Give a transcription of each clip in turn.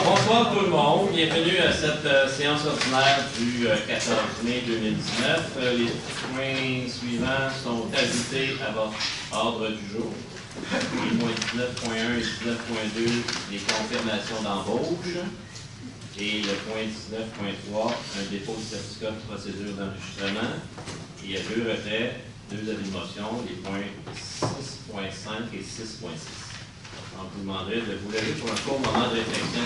Bonsoir tout le monde, bienvenue à cette séance ordinaire du 14 mai 2019. Les points suivants sont ajoutés à votre ordre du jour. Les points 19.1 et 19.2, les confirmations d'embauche. Et le point 19.3, un dépôt de certificat de procédure d'enregistrement. Et il y a deux retraits, deux avis de motion, les points 6.5 et 6.6. Donc, je vous demanderai de vous lever pour un court moment de réflexion.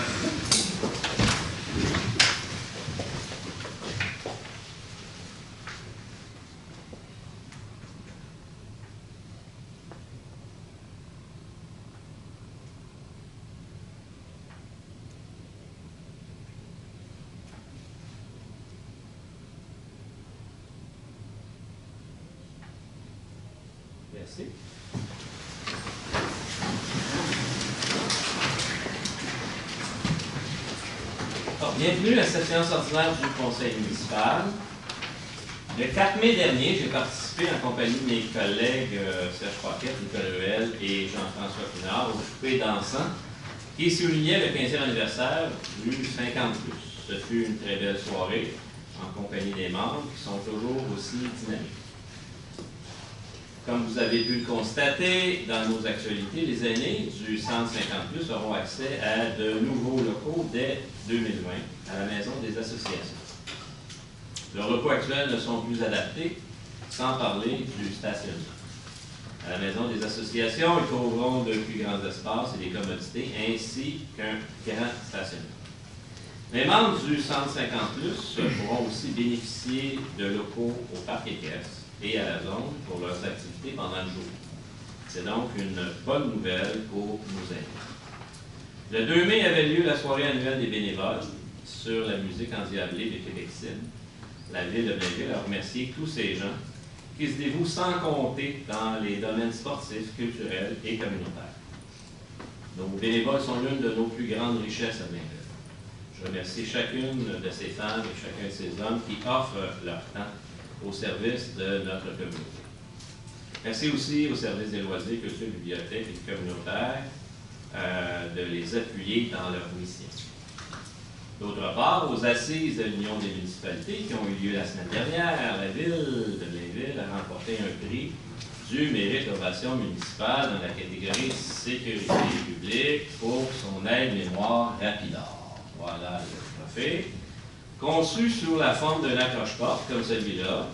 Merci. Bienvenue à cette séance ordinaire du Conseil municipal. Le 4 mai dernier, j'ai participé en compagnie de mes collègues Serge Paquette, Nicolas Huel et Jean-François Pinard au souper dansant qui soulignait le 15e anniversaire du 50+. Ce fut une très belle soirée en compagnie des membres qui sont toujours aussi dynamiques. Comme vous avez pu le constater dans nos actualités, les aînés du Centre 50+ auront accès à de nouveaux locaux dès 2020 à la Maison des associations. Leurs locaux actuels ne sont plus adaptés, sans parler du stationnement. À la Maison des associations, ils trouveront de plus grands espaces et des commodités, ainsi qu'un grand stationnement. Les membres du Centre 50+ pourront aussi bénéficier de locaux au Parc équestre et à la zone pour leurs activités pendant le jour. C'est donc une bonne nouvelle pour nos aînés. Le 2 mai avait lieu la soirée annuelle des bénévoles sur la musique endiablée de Québec-Sud. La ville de Blainville a remercié tous ces gens qui se dévouent sans compter dans les domaines sportifs, culturels et communautaires. Nos bénévoles sont l'une de nos plus grandes richesses à Blainville. Je remercie chacune de ces femmes et chacun de ces hommes qui offrent leur temps au service de notre communauté. Merci aussi au service des loisirs, culture, bibliothèque et communautaire de les appuyer dans leur mission. D'autre part, aux assises de l'Union des municipalités qui ont eu lieu la semaine dernière, la ville de Blainville a remporté un prix du mérite ovation municipale dans la catégorie sécurité publique pour son aide-mémoire Rapidor. Voilà le trophée. Conçu sous la forme d'un accroche-porte comme celui-là,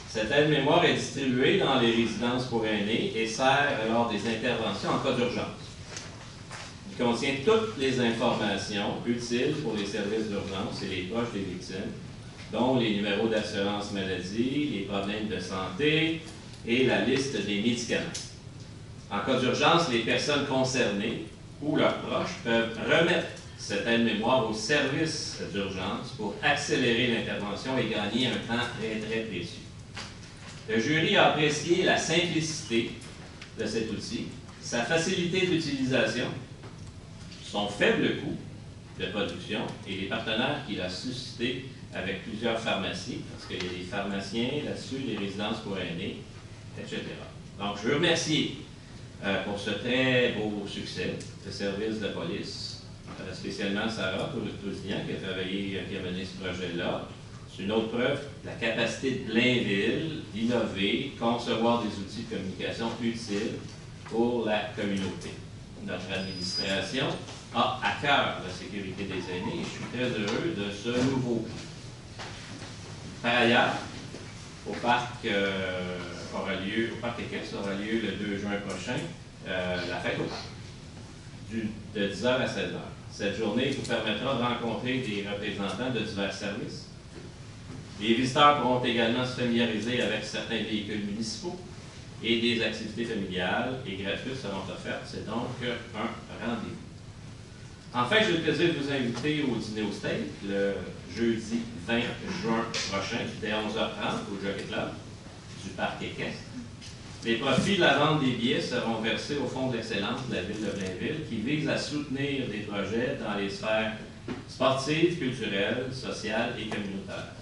cette aide-mémoire est distribuée dans les résidences pour aînés et sert lors des interventions en cas d'urgence. Il contient toutes les informations utiles pour les services d'urgence et les proches des victimes, dont les numéros d'assurance maladie, les problèmes de santé et la liste des médicaments. En cas d'urgence, les personnes concernées ou leurs proches peuvent remettre cette aide-mémoire au service d'urgence pour accélérer l'intervention et gagner un temps très, très précieux. Le jury a apprécié la simplicité de cet outil, sa facilité d'utilisation, son faible coût de production et les partenaires qu'il a suscités avec plusieurs pharmacies, parce qu'il y a des pharmaciens là-dessus, des résidences pour aînés, etc. Donc, je veux remercier pour ce très beau succès le service de police, spécialement Sarah Tousignan qui a travaillé, qui a mené ce projet-là. C'est une autre preuve de la capacité de Blainville d'innover, concevoir des outils de communication utiles pour la communauté. Notre administration a à cœur la sécurité des aînés et je suis très heureux de ce nouveau prix. Par ailleurs, au parc équestre aura lieu le 2 juin prochain, la fête au parc, de 10h à 16h. Cette journée vous permettra de rencontrer des représentants de divers services. Les visiteurs pourront également se familiariser avec certains véhicules municipaux et des activités familiales et gratuites seront offertes. C'est donc un rendez-vous. Enfin, j'ai le plaisir de vous inviter au dîner au steak le jeudi 20 juin prochain, dès 11h30 au Jockey Club du Parc équestre. Les profits de la vente des billets seront versés au Fonds d'excellence de la ville de Blainville qui vise à soutenir des projets dans les sphères sportives, culturelles, sociales et communautaires.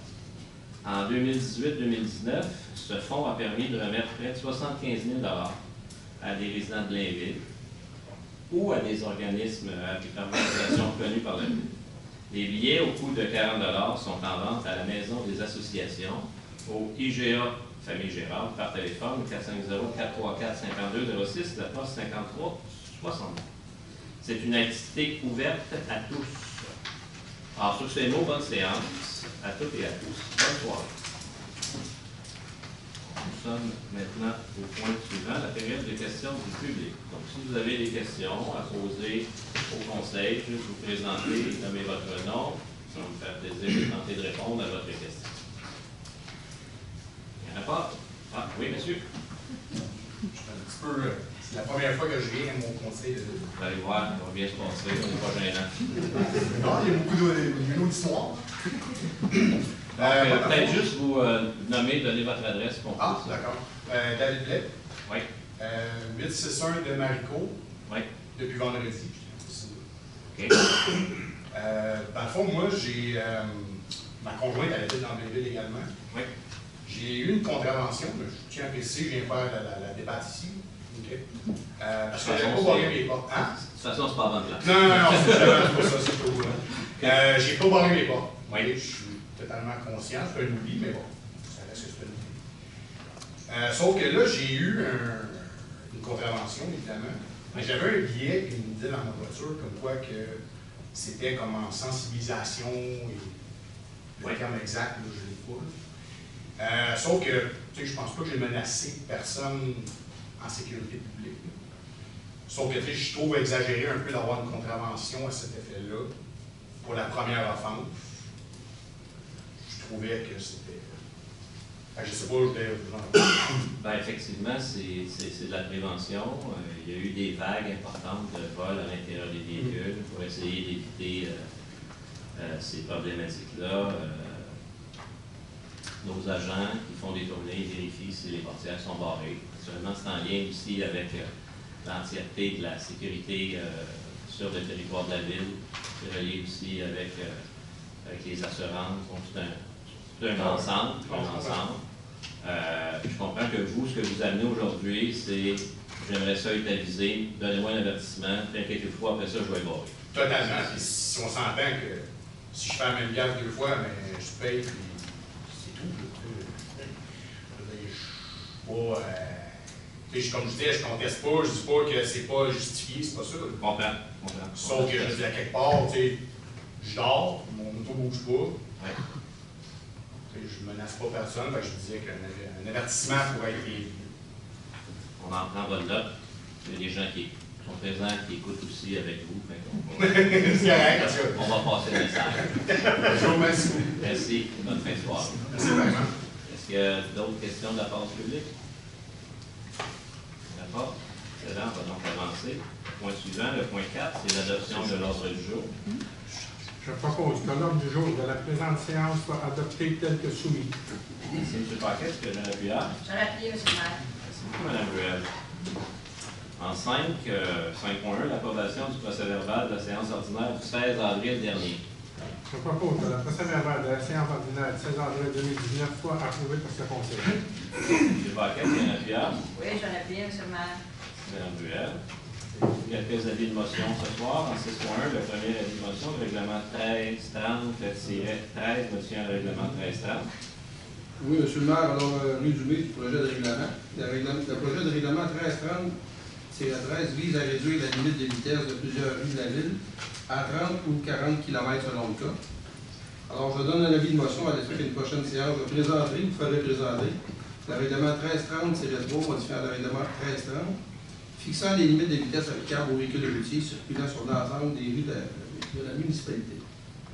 En 2018-2019, ce fonds a permis de remettre près de 75 000 $ à des résidents de Blainville ou à des organismes à organisation reconnus par la Ville. Les billets au coût de 40 $ sont en vente à la Maison des associations, au IGA Famille Gérard, par téléphone 450-434-5206, la poste 53-60. C'est une activité ouverte à tous. Alors, sur ces mots, bonne séance à toutes et à tous. Bonne soirée. Nous sommes maintenant au point suivant, la période de questions du public. Donc, si vous avez des questions à poser au conseil, juste vous présenter et nommer votre nom. Ça va me faire plaisir de tenter de répondre à votre question. Il n'y en a pas? Ah, oui, monsieur? C'est la première fois que je viens à mon conseil. Vous allez voir, ça va bien se passer, on n'est pas gênant. Non, il y a beaucoup d'histoires. Peut-être juste vous nommer, donner votre adresse pour Ah, d'accord. David Blais. Oui. 861 de Marico. Oui. Depuis vendredi. OK. Dans le fond, moi, j'ai. Ma conjointe, elle habite dans Blainville également. Oui. J'ai eu une contravention, mais je tiens à préciser, je viens faire la débat ici. Okay. Parce que j'avais pas barré mes portes. Hein? De toute façon, c'est pas avant de là. Non, c'est pas ça, c'est tout. J'ai pas barré mes portes. Oui. Je suis totalement conscient, c'est un oubli, mais bon, ça reste que c'est un oubli. Sauf que là, j'ai eu une contravention, évidemment. Mais j'avais un billet qui me disait dans ma voiture comme quoi que c'était comme en sensibilisation et le terme exact, là, je ne l'ai pas. Sauf que, tu sais, je pense pas que j'ai menacé personne en sécurité publique. Sauf que, tu sais, je trouve exagéré un peu d'avoir une contravention à cet effet-là pour la première offense. Je trouvais que c'était... Enfin, je sais pas, Ben, effectivement, c'est de la prévention. Il y a eu des vagues importantes de vol à l'intérieur des véhicules pour essayer d'éviter ces problématiques-là. Nos agents qui font des tournées vérifient si les portières sont barrées. Actuellement, c'est en lien aussi avec l'entièreté de la sécurité sur le territoire de la ville. C'est relié aussi avec les assurances. Donc, c'est un ensemble. Je comprends que vous, ce que vous amenez aujourd'hui, c'est j'aimerais ça être avisé, donnez-moi un avertissement, inquiétez-vous pas, après ça, je vais barrer. Totalement. Puis si on s'entend que si je fais la même gaffe 2 fois, mais je paye, puis c'est tout. Comme je disais, je conteste pas, je dis pas que c'est pas justifié, c'est pas ça. Je comprends. Sauf que je dis à quelque part, tu sais, je dors, mon auto bouge pas. Ouais. Je ne menace pas personne, fait que je disais qu'un avertissement pourrait être évité. On en prend votre note. Il y a des gens qui sont présents, qui écoutent aussi avec vous. C'est correct, parce que... On va passer le message. Bonjour, merci. Merci. Bonne fin de soirée. Merci vraiment. Est-ce qu'il y a d'autres questions de la part du public? D'accord. Excellent, on va donc avancer. Point suivant, le point 4, c'est l'adoption de l'ordre du jour. Je propose que l'ordre du jour de la présente séance soit adopté tel que soumis. Merci, M. Paquet. Est-ce que j'en appuie à? J'en appuie, M. le maire. Merci beaucoup, Mme Ruel. En 5.1, l'approbation du procès-verbal de la séance ordinaire du 16 avril dernier. Je propose que le procès-verbal de la séance ordinaire du 16 avril 2019 soit approuvé par ce conseil. M. Paquet, j'en appuie à? Oui, j'en appuie, M. le maire. Merci, Mme Ruel. Quelques avis de motion ce soir. En 6.1, le premier avis de motion, le règlement 1330-13, modifiant le règlement 1330. Oui, M. le maire, alors résumé du projet de règlement. Le projet de règlement 1330, c'est la 13 vise à réduire la limite de vitesse de plusieurs rues de la ville à 30 ou 40 km selon le cas. Alors, je donne un avis de motion à l'effet qu'une prochaine séance, je présenterai, vous ferez présenter le règlement 1330-3, modifiant le règlement 1330. Fixant les limites de vitesse applicables aux véhicules routiers circulant sur l'ensemble des rues de la municipalité.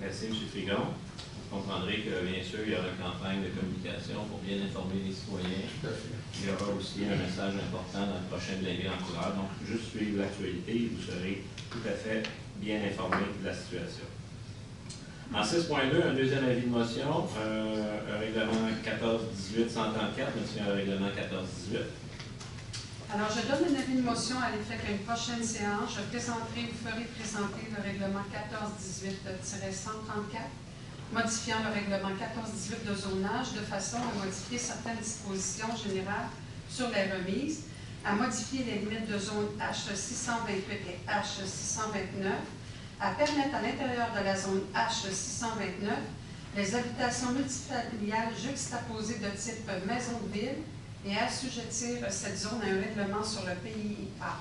Merci, M. Frigon. Vous comprendrez que, bien sûr, il y aura une campagne de communication pour bien informer les citoyens. Il y aura aussi un message important dans le prochain Blainville en couleur. Donc, juste suivre l'actualité et vous serez tout à fait bien informé de la situation. En 6.2, un deuxième avis de motion, un règlement 14-18-134, modifiant le règlement 14-18. Alors, je donne un avis de motion à l'effet qu'à une prochaine séance, je présenterai ou ferai présenter le règlement 14-18-134, modifiant le règlement 14-18 de zonage de façon à modifier certaines dispositions générales sur les remises à modifier les limites de zone H628 et H629, à permettre à l'intérieur de la zone H629 les habitations multifamiliales juxtaposées de type maison de ville et assujettir cette zone à un règlement sur le PIA.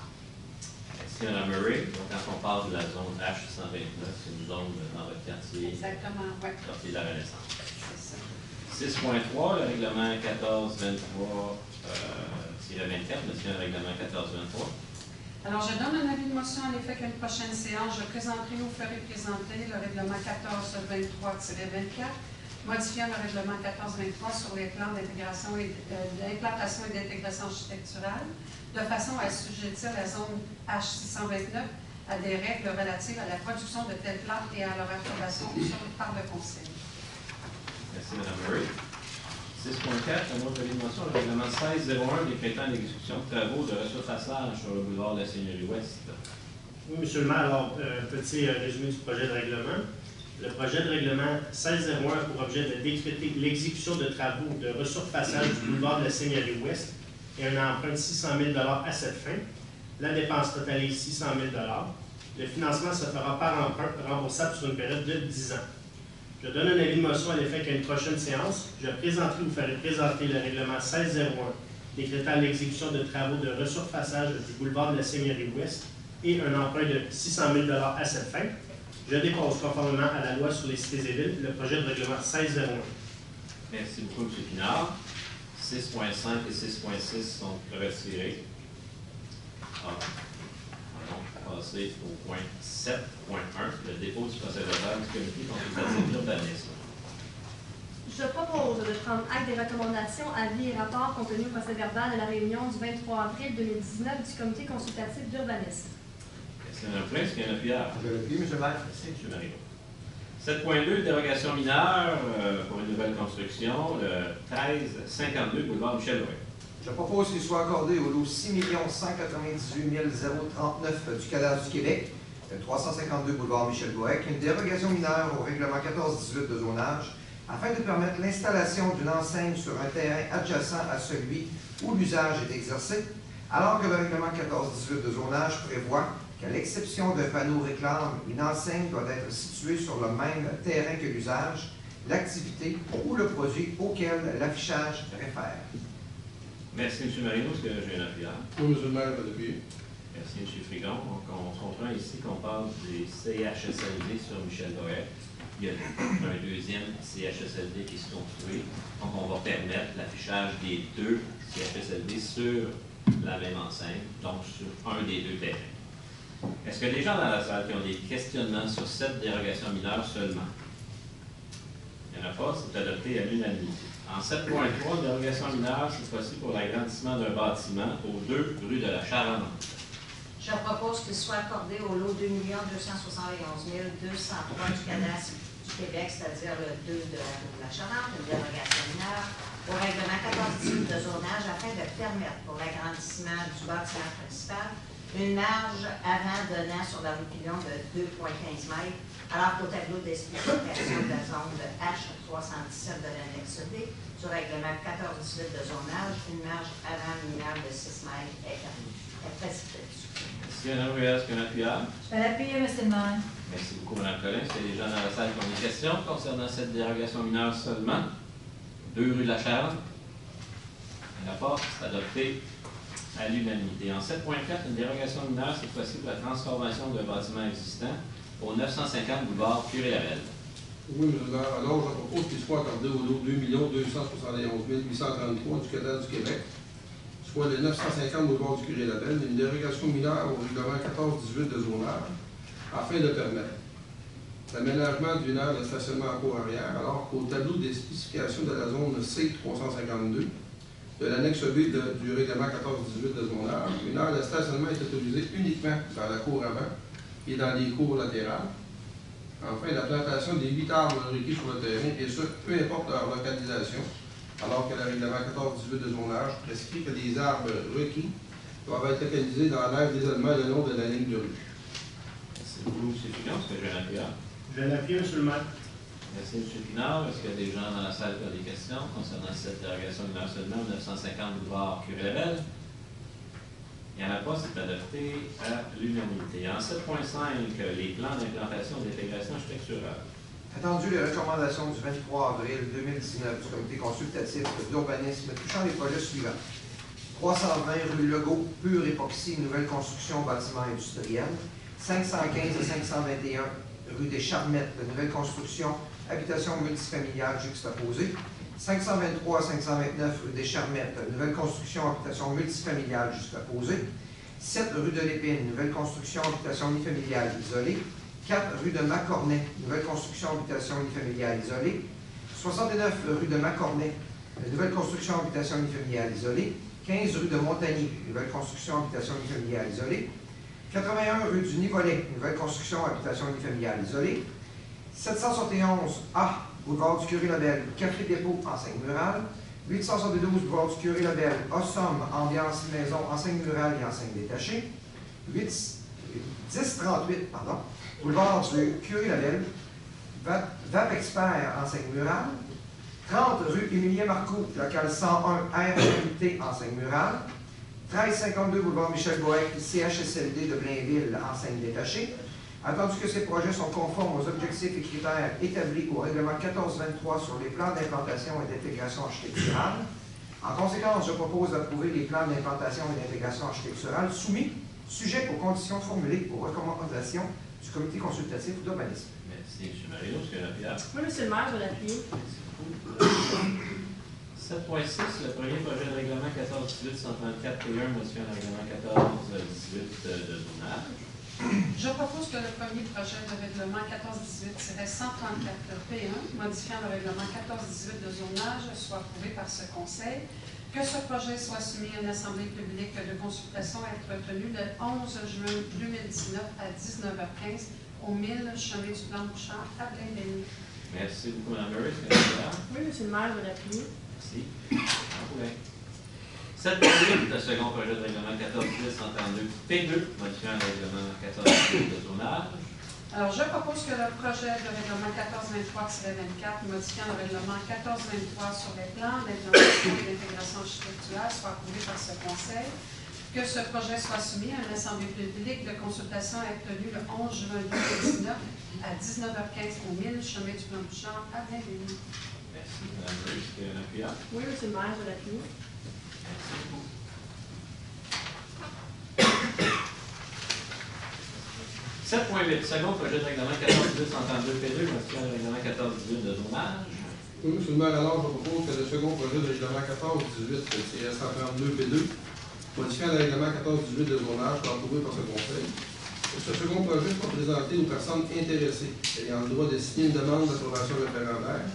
Merci, Mme Murray. Donc, quand on parle de la zone H129, c'est une zone dans votre quartier, Exactement, oui. quartier de la Renaissance. C'est ça. 6.3, le règlement 1423-24, monsieur, le règlement 1423. Alors, je donne un avis de motion à l'effet qu'une prochaine séance, je présenterai ou ferai présenter le règlement 1423-24, modifiant le règlement 1423 sur les plans d'intégration et d'implantation et d'intégration architecturale, de façon à assujettir la zone H629 à des règles relatives à la production de tels plans et à leur approbation par le Conseil. Merci, Mme Murray. 6.4, un autre avis de motion, le règlement 1601 décrétant l'exécution de travaux de resurfaçage sur le boulevard de la Seigneurie-Ouest. Oui, M. le maire, alors, petit résumé du projet de règlement. Le projet de règlement 1601 a pour objet de décréter l'exécution de travaux de resurfaçage du boulevard de la Seigneurie-Ouest et un emprunt de 600 000 à cette fin. La dépense totalise 600 000 Le financement se fera par emprunt remboursable sur une période de 10 ans. Je donne un avis de motion à l'effet qu'à une prochaine séance, je présenterai ou ferai présenter le règlement 1601 décrétant l'exécution de travaux de resurfaçage du boulevard de la Seigneurie-Ouest et un emprunt de 600 000 à cette fin. Je dépose conformément à la loi sur les cités et villes le projet de règlement 1601. Merci beaucoup, M. Pinard. 6.5 et 6.6 sont retirés. Alors, on va passer au point 7.1, le dépôt du procès-verbal du comité consultatif d'urbanisme. Je propose de prendre acte des recommandations, avis et rapports contenus au procès-verbal de la réunion du 23 avril 2019 du comité consultatif d'urbanisme. Merci, Mme Flynn. Est-ce qu'il y a un appuyeur? Je l'appuie, M. le maire. Merci, M. Marino. 7.2, dérogation mineure pour une nouvelle construction, le 1352 boulevard Michel-Louis. Je propose qu'il soit accordé au lot 6 198 039 du cadastre du Québec, le 352 boulevard Michel-Goëc, une dérogation mineure au règlement 1418 de zonage, afin de permettre l'installation d'une enseigne sur un terrain adjacent à celui où l'usage est exercé, alors que le règlement 1418 de zonage prévoit qu'à l'exception d'un panneau réclame, une enseigne doit être située sur le même terrain que l'usage, l'activité ou le produit auquel l'affichage réfère. Merci, M. Marino. Est-ce que j'ai un appuyeur? Oui, M. le maire, pas depuis. Merci, M. Frigon. Donc, on comprend ici qu'on parle des CHSLD sur Michel-Goëc. Il y a un deuxième CHSLD qui se construit. Donc, on va permettre l'affichage des deux CHSLD sur la même enseigne, donc sur un des deux terrains. Est-ce que les gens dans la salle qui ont des questionnements sur cette dérogation mineure seulement? Il n'y en a pas, c'est adopté à l'unanimité. En 7.3, dérogation mineure, cette fois-ci pour l'agrandissement d'un bâtiment aux 2 rue de la Charente. Je propose qu'il soit accordé au lot 2 271 203 du cadastre du Québec, c'est-à-dire le 2 de la Charente, une dérogation mineure au règlement 1418 de zonage afin de permettre pour l'agrandissement du bâtiment principal une marge avant donnant sur la rue Pillon de 2,15 mètres, alors qu'au tableau d'explication de la zone de H317 de l'annexe D du règlement 1418 de zonage, une marge avant minimale de 6 mètres est permise. Merci, Mme Ruel. Est-ce qu'il y a un appuyeur? Je vais l'appuyer, M. le maire. Merci beaucoup, Mme Collin. Est-ce qu'il y a des gens dans la salle qui ont des questions concernant cette dérogation mineure seulement? 2 rue de la Charente. Il n'y en a pas, c'est adopté à l'unanimité. En 7.4, une dérogation mineure, cette fois-ci pour la transformation d'un bâtiment existant au 950 boulevard Curé-Lavelle. Oui, M. le maire. Alors, je propose qu'il soit accordé au lot 2 271 833 du cadastre du Québec, soit le 950 boulevard du Curé-Lavelle, une dérogation mineure au règlement 1418 de zonage, afin de permettre l'aménagement d'une aire de stationnement en cour arrière, alors qu'au tableau des spécifications de la zone C352 de l'annexe B du règlement 1418 de zonage, une aire de stationnement est autorisée uniquement dans la cour avant et dans les cours latérales. Enfin, la plantation des 8 arbres requis sur le terrain, et ce, peu importe leur localisation, alors que le règlement 1418 de zonage prescrit que les arbres requis doivent être localisés dans l'aire d'isolement le long de la ligne de rue. Merci beaucoup, M. Fillon. Est-ce que j'ai un appuyeur? Je l'appuie, M. le maire. Merci, M. Pinard. Est-ce qu'il y a des gens dans la salle qui ont des questions concernant cette dérogation mineure seulement au 950 boulevard Curé-Lavelle? Il n'y en a pas, c'est adopté à l'unanimité. En 7.5, les plans d'implantation et d'intégration architecturale. Attendu les recommandations du 23 avril 2019 du comité consultatif d'urbanisme touchant les projets suivants. 320 rue Legault, pure époxy, nouvelle construction, bâtiment industriel. 515 et 521 rue des Charmettes, de nouvelle construction, habitation multifamiliale juxtaposée. 523 à 529 rue des Charmettes, nouvelle construction, habitation multifamiliale juxtaposée. 7 rue de l'Épine, nouvelle construction, habitation unifamiliale isolée. 4 rue de Macornet, nouvelle construction, habitation unifamiliale isolée. 69 rue de Macornet, nouvelle construction, habitation unifamiliale isolée. 15 rue de Montagny, nouvelle construction, habitation unifamiliale isolée. 81 rue du Nivolet, nouvelle construction, habitation unifamiliale isolée. 771A, boulevard du Curie-Labelle, Café Dépôt, enseigne murale. 872, boulevard du Curie-Labelle, Ossom, ambiance maison, enseigne murale et enseigne détachée. 1038, boulevard du Curie-Labelle, VAP Expert, enseigne murale. 30 rue Émilien Marcoux, local 101, RMT, enseigne murale. 1352 boulevard Michel Bohec, CHSLD de Blainville, enseigne détachée. Attendu que ces projets sont conformes aux objectifs et critères établis au règlement 1423 sur les plans d'implantation et d'intégration architecturale. En conséquence, je propose d'approuver les plans d'implantation et d'intégration architecturale soumis, sujet aux conditions formulées aux recommandations du comité consultatif d'urbanisme. Merci, M. Marino. Est-ce qu'il y a la pierre? Oui, monsieur le maire, je vais l'appuyer. Merci beaucoup. 7.6, le premier projet de règlement 14-18-134-T1 modifiant le règlement 14-18 de zonage. Je propose que le premier projet de règlement 14-18-134-P1 modifiant le règlement 14-18 de zonage soit approuvé par ce Conseil, que ce projet soit soumis à une assemblée publique de consultation à être tenue le 11 juin 2019 à 19h15 au 1000 chemin du Plan Bouchard à Blainville. Merci beaucoup, Mme Murray. Est-ce qu'il y a la pierre? Oui, monsieur le maire, je vais l'appuyer. Merci. 7.8, le second projet de règlement 14-10-132-P2, modifiant le règlement 14-18 de zonage. Alors, je propose que le projet de règlement 1423-24, modifiant le règlement 1423 sur les plans d'implantation et d'intégration architecturale, soit approuvé par ce Conseil, que ce projet soit soumis à une assemblée publique de consultation à être tenue le 11 juin 2019 à 19h15 au 1000 chemin du Plan Bouchard à Blainville. Merci, Mme Murray. Est-ce qu'il y a un appuyant? Oui, monsieur le maire, je vais l'appuyer. Merci beaucoup. 7.8, second projet de règlement 14-18-132-P2, modifiant le règlement 14-18 de zonage. Oui, M. le maire, alors je propose que le second projet de règlement 14-18-132-P2, modifiant le règlement 14-18 de zonage, soit approuvé par ce Conseil. Que ce second projet soit présenté aux personnes intéressées ayant le droit de signer une demande d'approbation référendaire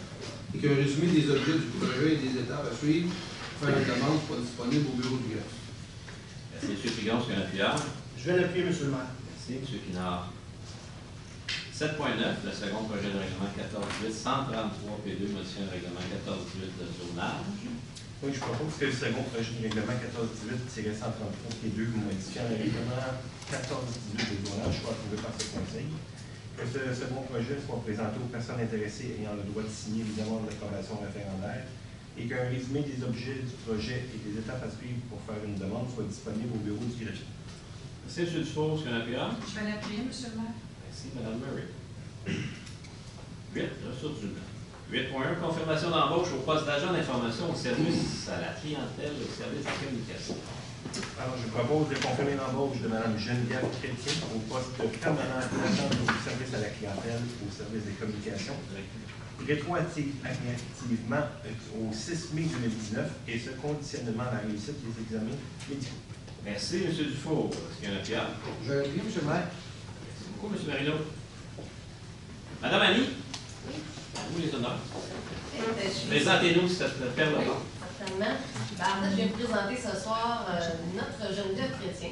et qu'un résumé des objets du projet et des étapes à suivre pour faire une demande soit disponible au bureau du greffe. Merci, M. Pigon. Est-ce qu'il y a un appuyant? Je vais l'appuyer, monsieur le maire. Merci, M. Pinard. 7.9, le second projet de règlement 14-18-133-P2, modifiant le règlement 14-18 de zonage. Oui, je propose que le second projet de règlement 14-18-133-P2, modifiant le règlement 14-18 de zonage, soit approuvé par ce Conseil. Que ce second projet soit présenté aux personnes intéressées ayant le droit de signer les demandes d'approbation référendaire et qu'un résumé des objets du projet et des étapes à suivre pour faire une demande soit disponible au bureau du greffier. Merci, M. Dufour. Est-ce qu'il y a un appuyant? Je vais l'appuyer, monsieur le maire. Merci, Mme Murray. 8, ressources humaines. 8.1, confirmation d'embauche au poste d'agent d'information au service à la clientèle et au service de communication. Alors, je propose de confirmer l'embauche de Mme Geneviève Chrétien au poste permanent agent au service à la clientèle au service des communications, rétroactivement au 6 mai 2019 et ce conditionnement à la réussite des examens médicaux. Merci, M. Dufour. Est-ce qu'il y a un appuyant? Je vais l'appuyer, monsieur le maire. Merci beaucoup, M. Marino. Madame Annie? Oui. À vous les honneurs. Je suis- Présentez-nous cette perle-là. Certainement. En fait, je viens présenter ce soir notre Geneviève Chrétien.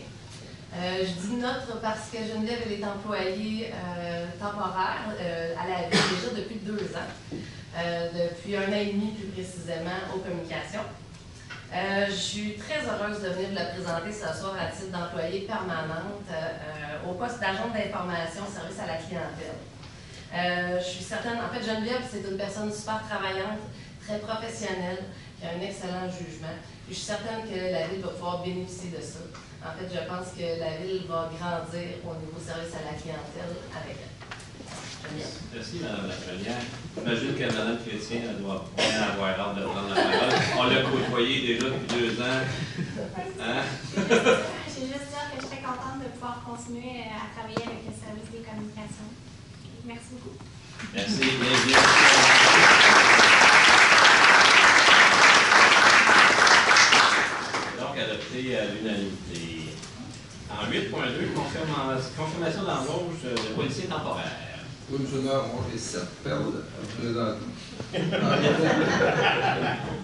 Je dis notre parce que Geneviève elle est employée temporaire à la ville déjà depuis 2 ans, depuis 1 an et demi plus précisément aux communications. Je suis très heureuse de venir vous la présenter ce soir à titre d'employée permanente au poste d'agent d'information au service à la clientèle. Je suis certaine, en fait, Geneviève, c'est une personne super travaillante, très professionnelle, qui a un excellent jugement. Et je suis certaine que la ville va pouvoir bénéficier de ça. En fait, je pense que la ville va grandir au niveau service à la clientèle avec elle. Merci, Mme la Première. J'imagine que Mme Chrétien elle doit bien avoir hâte de prendre la parole. On l'a côtoyé déjà depuis 2 ans. Hein? J'ai juste dire que je suis contente de pouvoir continuer à travailler avec le service des communications. Merci beaucoup. Merci, bienvenue. Donc, adopté à l'unanimité. En 8.2, confirmation d'embauche de policiers temporaires. Oui, M. le maire, moi j'ai 7 perles à présenter.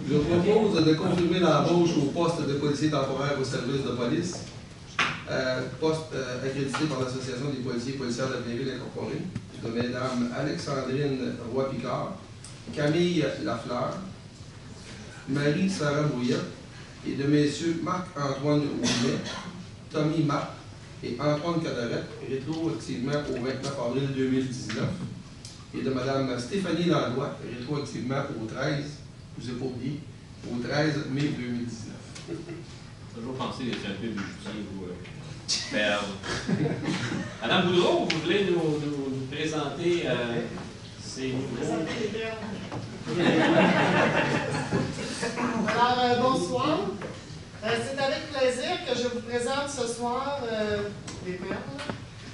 Je propose de confirmer l'embauche au poste de policier temporaire au service de police, poste accrédité par l'Association des policiers et policières de Blainville Incorporée, de Mme Alexandrine Roy-Picard, Camille Lafleur, Marie-Sarah Brouillet et de M. Marc-Antoine Ouimet, Tommy Mapp et Antoine Cadaret, rétroactivement au 29 avril 2019, et de Mme Stéphanie Landois, rétroactivement au 13, je vous ai pas oublié, au 13 mai 2019. J'ai toujours pensé que c'est un peu bijoutier ou perdre. Madame Boudreau, vous voulez nous présenter ces nouveaux... Alors, bonsoir. C'est avec plaisir que je vous présente ce soir les perles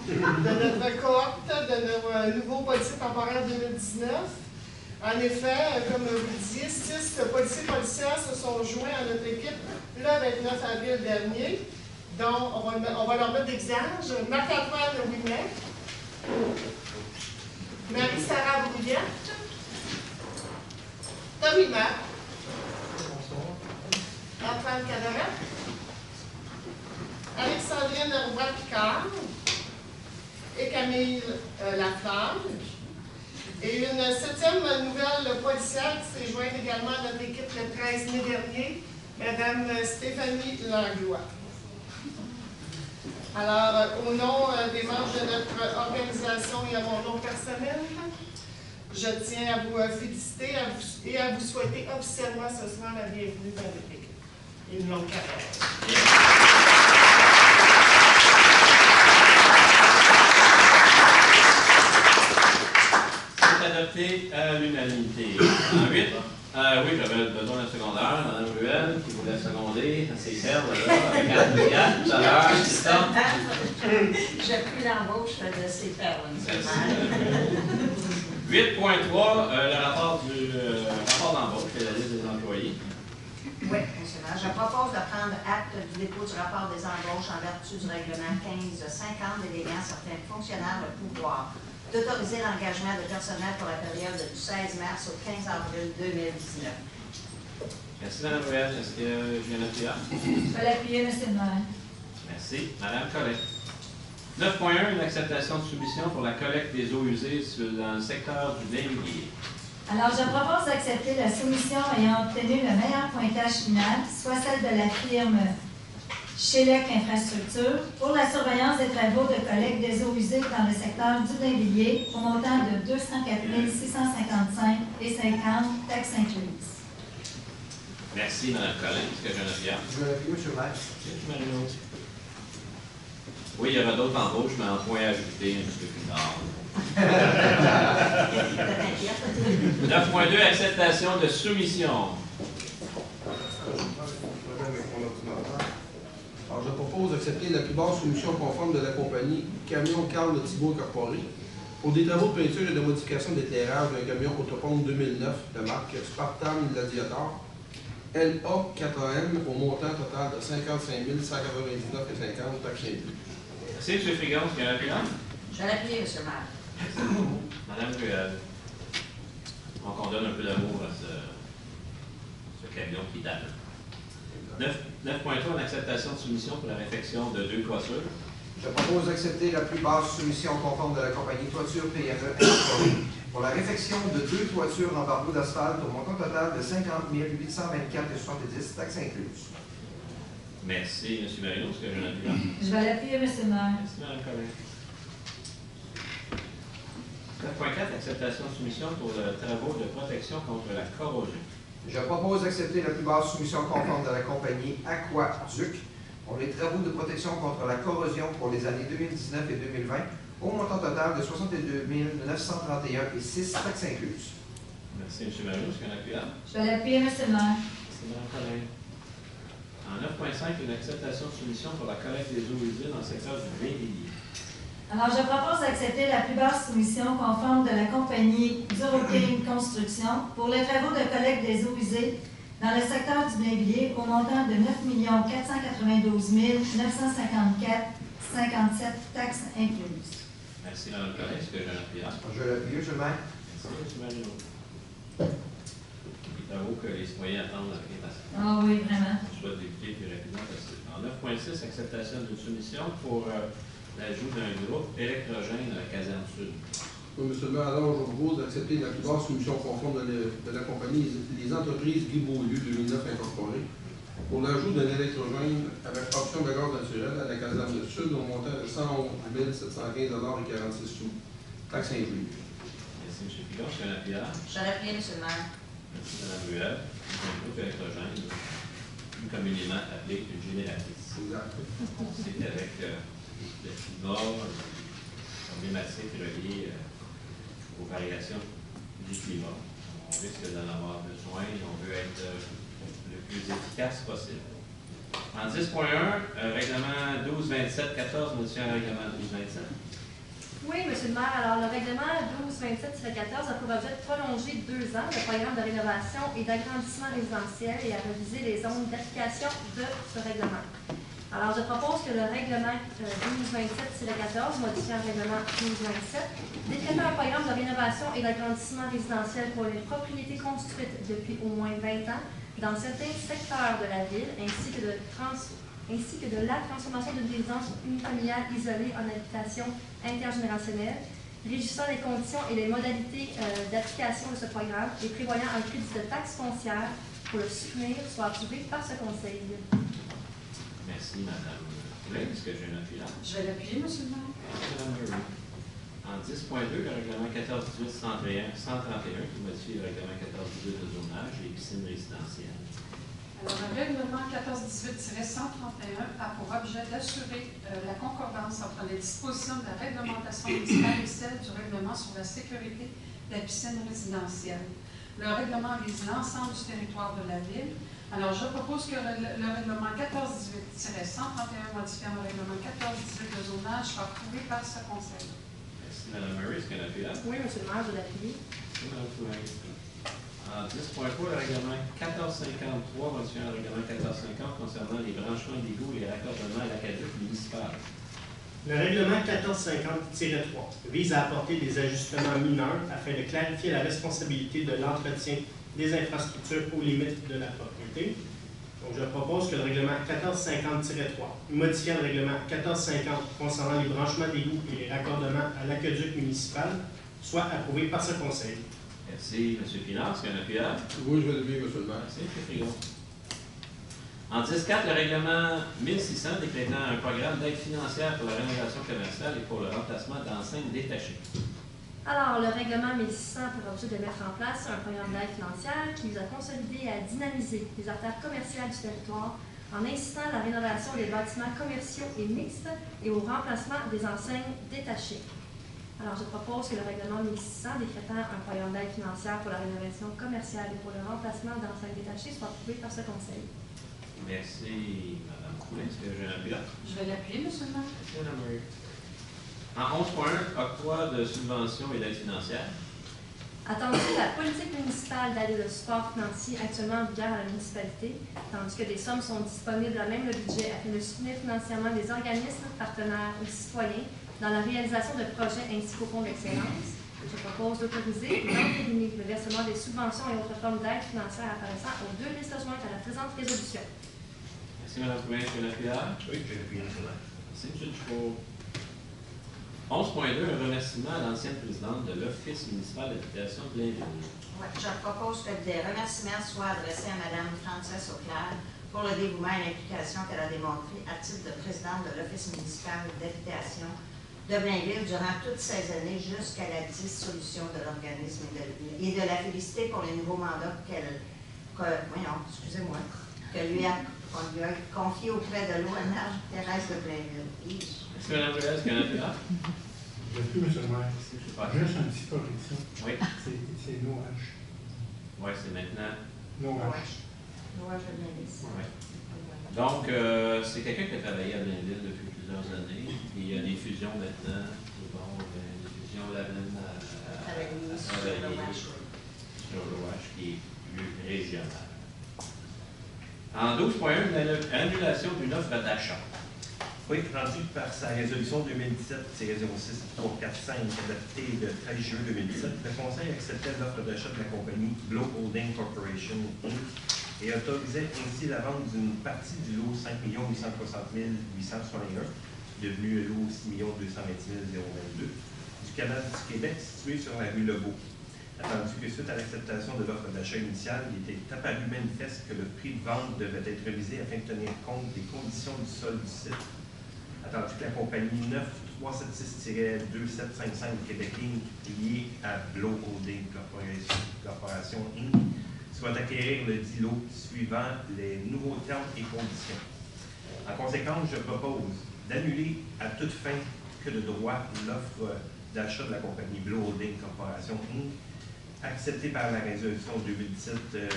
de notre cohorte de nos nouveaux policiers temporaires 2019. En effet, comme vous le disiez, 6 policiers policières se sont joints à notre équipe le 29 avril dernier. Donc, on va leur mettre d'exemple. Marc-Antoine Ouimet, Marie-Sarah Brouillette, Tommy Mapp, Antoine Cadaret, Alexandrine Roy-Picard et Camille Lafleur. Et une 7e nouvelle policière qui s'est jointe également à notre équipe le 13 mai dernier, Mme Stéphanie Langlois. Alors, au nom des membres de notre organisation et à mon nom personnel, je tiens à vous féliciter et à vous souhaiter officiellement ce soir la bienvenue dans notre équipe. Et une longue carrière. C'est adopté à l'unanimité. En 8, oui, j'avais besoin d'un secondaire, Mme Ruel, qui voulait seconder ses perles, là, avec Anne tout à l'heure, c'est ça? J'ai pris l'embauche de ces perles. 8.3, le rapport d'embauche, c'est la liste des employés. Oui, monsieur le maire. Je propose de prendre acte du dépôt du rapport des embauches en vertu du règlement 1550 déléguant certains fonctionnaires le pouvoir d'autoriser l'engagement de personnel pour la période du 16 mars au 15 avril 2019. Merci, Mme Ruel. Est-ce que je viens d'appuyer? Je vais l'appuyer, M. le maire. Merci. Mme Collet. 9.1, une acceptation de soumission pour la collecte des eaux usées dans le secteur du Blainvilliers. Alors, je propose d'accepter la soumission ayant obtenu le meilleur pointage final, soit celle de la firme Chélec Infrastructure, pour la surveillance des travaux de collecte des eaux usées dans le secteur du Blainvilliers, au montant de 204 655 et 50 taxes incluses. Merci, Mme Collin. Est-ce que j'ai un avis? Je vais l'appuyer, M. le maire. Oui, il y aura d'autres embauches, mais en point ajouté un petit peu plus tard. 9.2, acceptation de soumission. Alors, je propose d'accepter la plus basse soumission conforme de la compagnie Camion Carl Thibault Incorporé pour des travaux de peinture et de modification d'éclairage d'un camion Autopompe 2009 de marque Spartan Gladiator LA4M au montant total de 55 199,50 taxes incluses. Merci, M. Frigon. Est-ce qu'il y a un avis? Je vais l'appuyer, M. le maire. Madame Ruel. Donc, on donne un peu d'amour à ce camion qui date. 9.3, une acceptation de soumission pour la réfection de 2 toitures. Je propose d'accepter la plus basse soumission conforme de la compagnie Toiture PME Incorporée pour la réfection de 2 toitures en bardeaux d'asphalte au montant total de 50 824,70 taxes incluses. Merci, M. Marino. Est-ce que j'ai un avis? Je vais l'appuyer, M. le maire. Merci, Mme Collin. 9.4, acceptation de soumission pour travaux de protection contre la corrosion. Je propose d'accepter la plus basse soumission conforme de la compagnie Aquaduc pour les travaux de protection contre la corrosion pour les années 2019 et 2020 au montant total de 62 931,06 taxes incluses. Merci, M. Mario. Est-ce qu'il y a un appuyant? Je vais l'appuyer, M. le maire. Merci, Mme Collin. En 9.5, une acceptation de soumission pour la collecte des eaux usées dans le secteur du Vélier. Alors, je propose d'accepter la plus basse soumission conforme de la compagnie Duroclean Construction pour les travaux de collecte des eaux usées dans le secteur du Blainvilliers au montant de 9 492 954,57 taxes incluses. Merci, Mme Collin. Est-ce que j'ai un appuyant? Je vais l'appuyer, M. le maire. Merci, M. Marino. Les travaux que les citoyens attendent avec impatience. Ah oui, vraiment. Je souhaite débuter plus rapidement possible. En 9.6, acceptation d'une soumission pour l'ajout d'un groupe électrogène à la caserne sud. Oui, M. le maire, alors je vous propose d'accepter la plus basse soumission conforme de la compagnie Les Entreprises Guy Beaulieu 2009 incorporée pour l'ajout d'un électrogène avec option de gaz naturel à la caserne sud au montant de 111 715,46 $, taxes incluses. Merci, M. Pilon. Est-ce qu'il y a un appuyant? Je vais l'appuyer, M. le maire. Merci, Mme Ruel. Un groupe électrogène, plus communément appelé une génératrice. Exact. C'est avec le climat, problématique reliée aux variations du climat. On risque d'en avoir besoin et on veut être le plus efficace possible. En 10.1, règlement 1227-14, modifiant le règlement 1227. Oui, M. le maire. Alors, le règlement 1227-14 a pour objet de prolonger de 2 ans le programme de rénovation et d'agrandissement résidentiel et à réviser les zones d'application de ce règlement. Alors, je propose que le règlement 1227-14, modifiant le règlement 1227, décrète un programme de rénovation et d'agrandissement résidentiel pour les propriétés construites depuis au moins 20 ans dans certains secteurs de la ville, ainsi que de la transformation d'une résidence unifamiliale isolée en habitation intergénérationnelle, régissant les conditions et les modalités d'application de ce programme et prévoyant un crédit de taxe foncière pour le soutenir soit approuvé par ce Conseil. Merci, Mme Poulin. Est-ce que j'ai un appuyant? Je vais l'appuyer, M. le maire. Merci, Mme Murray. En 10.2, le règlement 14-18-131 qui modifie le règlement 14-18 de zonage et piscines résidentielles. Alors, le règlement 1418-131 a pour objet d'assurer la concordance entre les dispositions de la réglementation municipale et celles du règlement sur la sécurité des piscines résidentielles. Le règlement vise l'ensemble du territoire de la ville. Alors, je propose que le règlement 1418-131 modifiant le règlement 1418 de zonage soit approuvé par ce Conseil. Merci, Mme Murray. Est-ce qu'il y a un appuyant? Oui, M. le maire, je l'appuie. Merci, Mme Poulin. En 10.3, le règlement 1453 modifiant le règlement 1450 concernant les branchements d'égouts et les raccordements à l'aqueduc municipal. Le règlement 1450-3 vise à apporter des ajustements mineurs afin de clarifier la responsabilité de l'entretien des infrastructures aux limites de la propriété. Donc, je propose que le règlement 1450-3, modifiant le règlement 1450 concernant les branchements d'égouts et les raccordements à l'aqueduc municipal, soit approuvé par ce Conseil. Merci, M. Pinard. Est-ce qu'il y a un appuyant? Oui, je vais lever, M. le maire. Merci, M. Frigon. En 10.4, le règlement 1600 décrétant un programme d'aide financière pour la rénovation commerciale et pour le remplacement d'enseignes détachées. Alors, le règlement 1600 a pour objet de mettre en place un programme d'aide financière qui vise à consolider et à dynamiser les artères commerciales du territoire en incitant la rénovation des bâtiments commerciaux et mixtes et au remplacement des enseignes détachées. Alors, je propose que le règlement 1600 décrétant un programme d'aide financière pour la rénovation commerciale et pour le remplacement d'enseignes détachées soit approuvé par ce Conseil. Merci, Mme Poulin. Est-ce que j'ai un appuyant? Je vais l'appuyer, M. le maire. Merci, Mme Murray. En 11.1, octroi de subventions et d'aide financière. Attendu que la politique municipale d'aide et de support financier actuellement en vigueur à la municipalité, tandis que des sommes sont disponibles à même le budget afin de soutenir financièrement des organismes partenaires ou citoyens dans la réalisation de projets ainsi qu'au fonds d'excellence, je propose d'autoriser l'entériné le versement des subventions et autres formes d'aide financière apparaissant aux 2 listes jointes à la présente résolution. Merci, Mme Poulin. Est-ce que j'ai un appuyant? Oui, j'ai appuyé, M. le maire. Merci, M. Dufault. 11.2, un remerciement à l'ancienne présidente de l'Office municipal d'habitation de Blainville. Ouais, je propose que des remerciements soient adressés à Mme Frances Auclair pour le dévouement et l'implication qu'elle a démontré à titre de présidente de l'Office municipal d'habitation de Blainville durant toutes ces années jusqu'à la dissolution de l'organisme et de la féliciter pour les nouveaux mandats que lui On lui a confié auprès de l'ONH Thérèse de Blainville. Est-ce que Mme Thérèse, qu'il y en a plus là? Je ne sais plus, M. le maire. Juste une petite correction. Oui. C'est NOH. Oui, c'est maintenant. NOH. NOH de Blainville. Oui. Donc, c'est quelqu'un qui a travaillé à Blainville depuis plusieurs années. Il y a des fusions maintenant. Bon, des fusions l'amènent à travailler sur l'OH qui est plus régional. En 12.1, annulation d'une offre d'achat. Oui, rendu par sa résolution 2017-06-345 adoptée le 13 juin 2017, le Conseil acceptait l'offre d'achat de la compagnie Blow Holding Corporation Inc. et autorisait ainsi la vente d'une partie du lot 5 860 861, devenu le lot 6 220 022, du canal du Québec situé sur la rue Legault. Attendu que suite à l'acceptation de l'offre d'achat initiale, il était apparu manifeste que le prix de vente devait être révisé afin de tenir compte des conditions du sol du site. Attendu que la compagnie 9376-2755 Québec Inc., liée à Blow Holding Corporation Inc., soit acquérir le dit lot suivant les nouveaux termes et conditions. En conséquence, je propose d'annuler à toute fin que de droit l'offre d'achat de la compagnie Blow Holding Corporation Inc., acceptée par la résolution 2017-06-345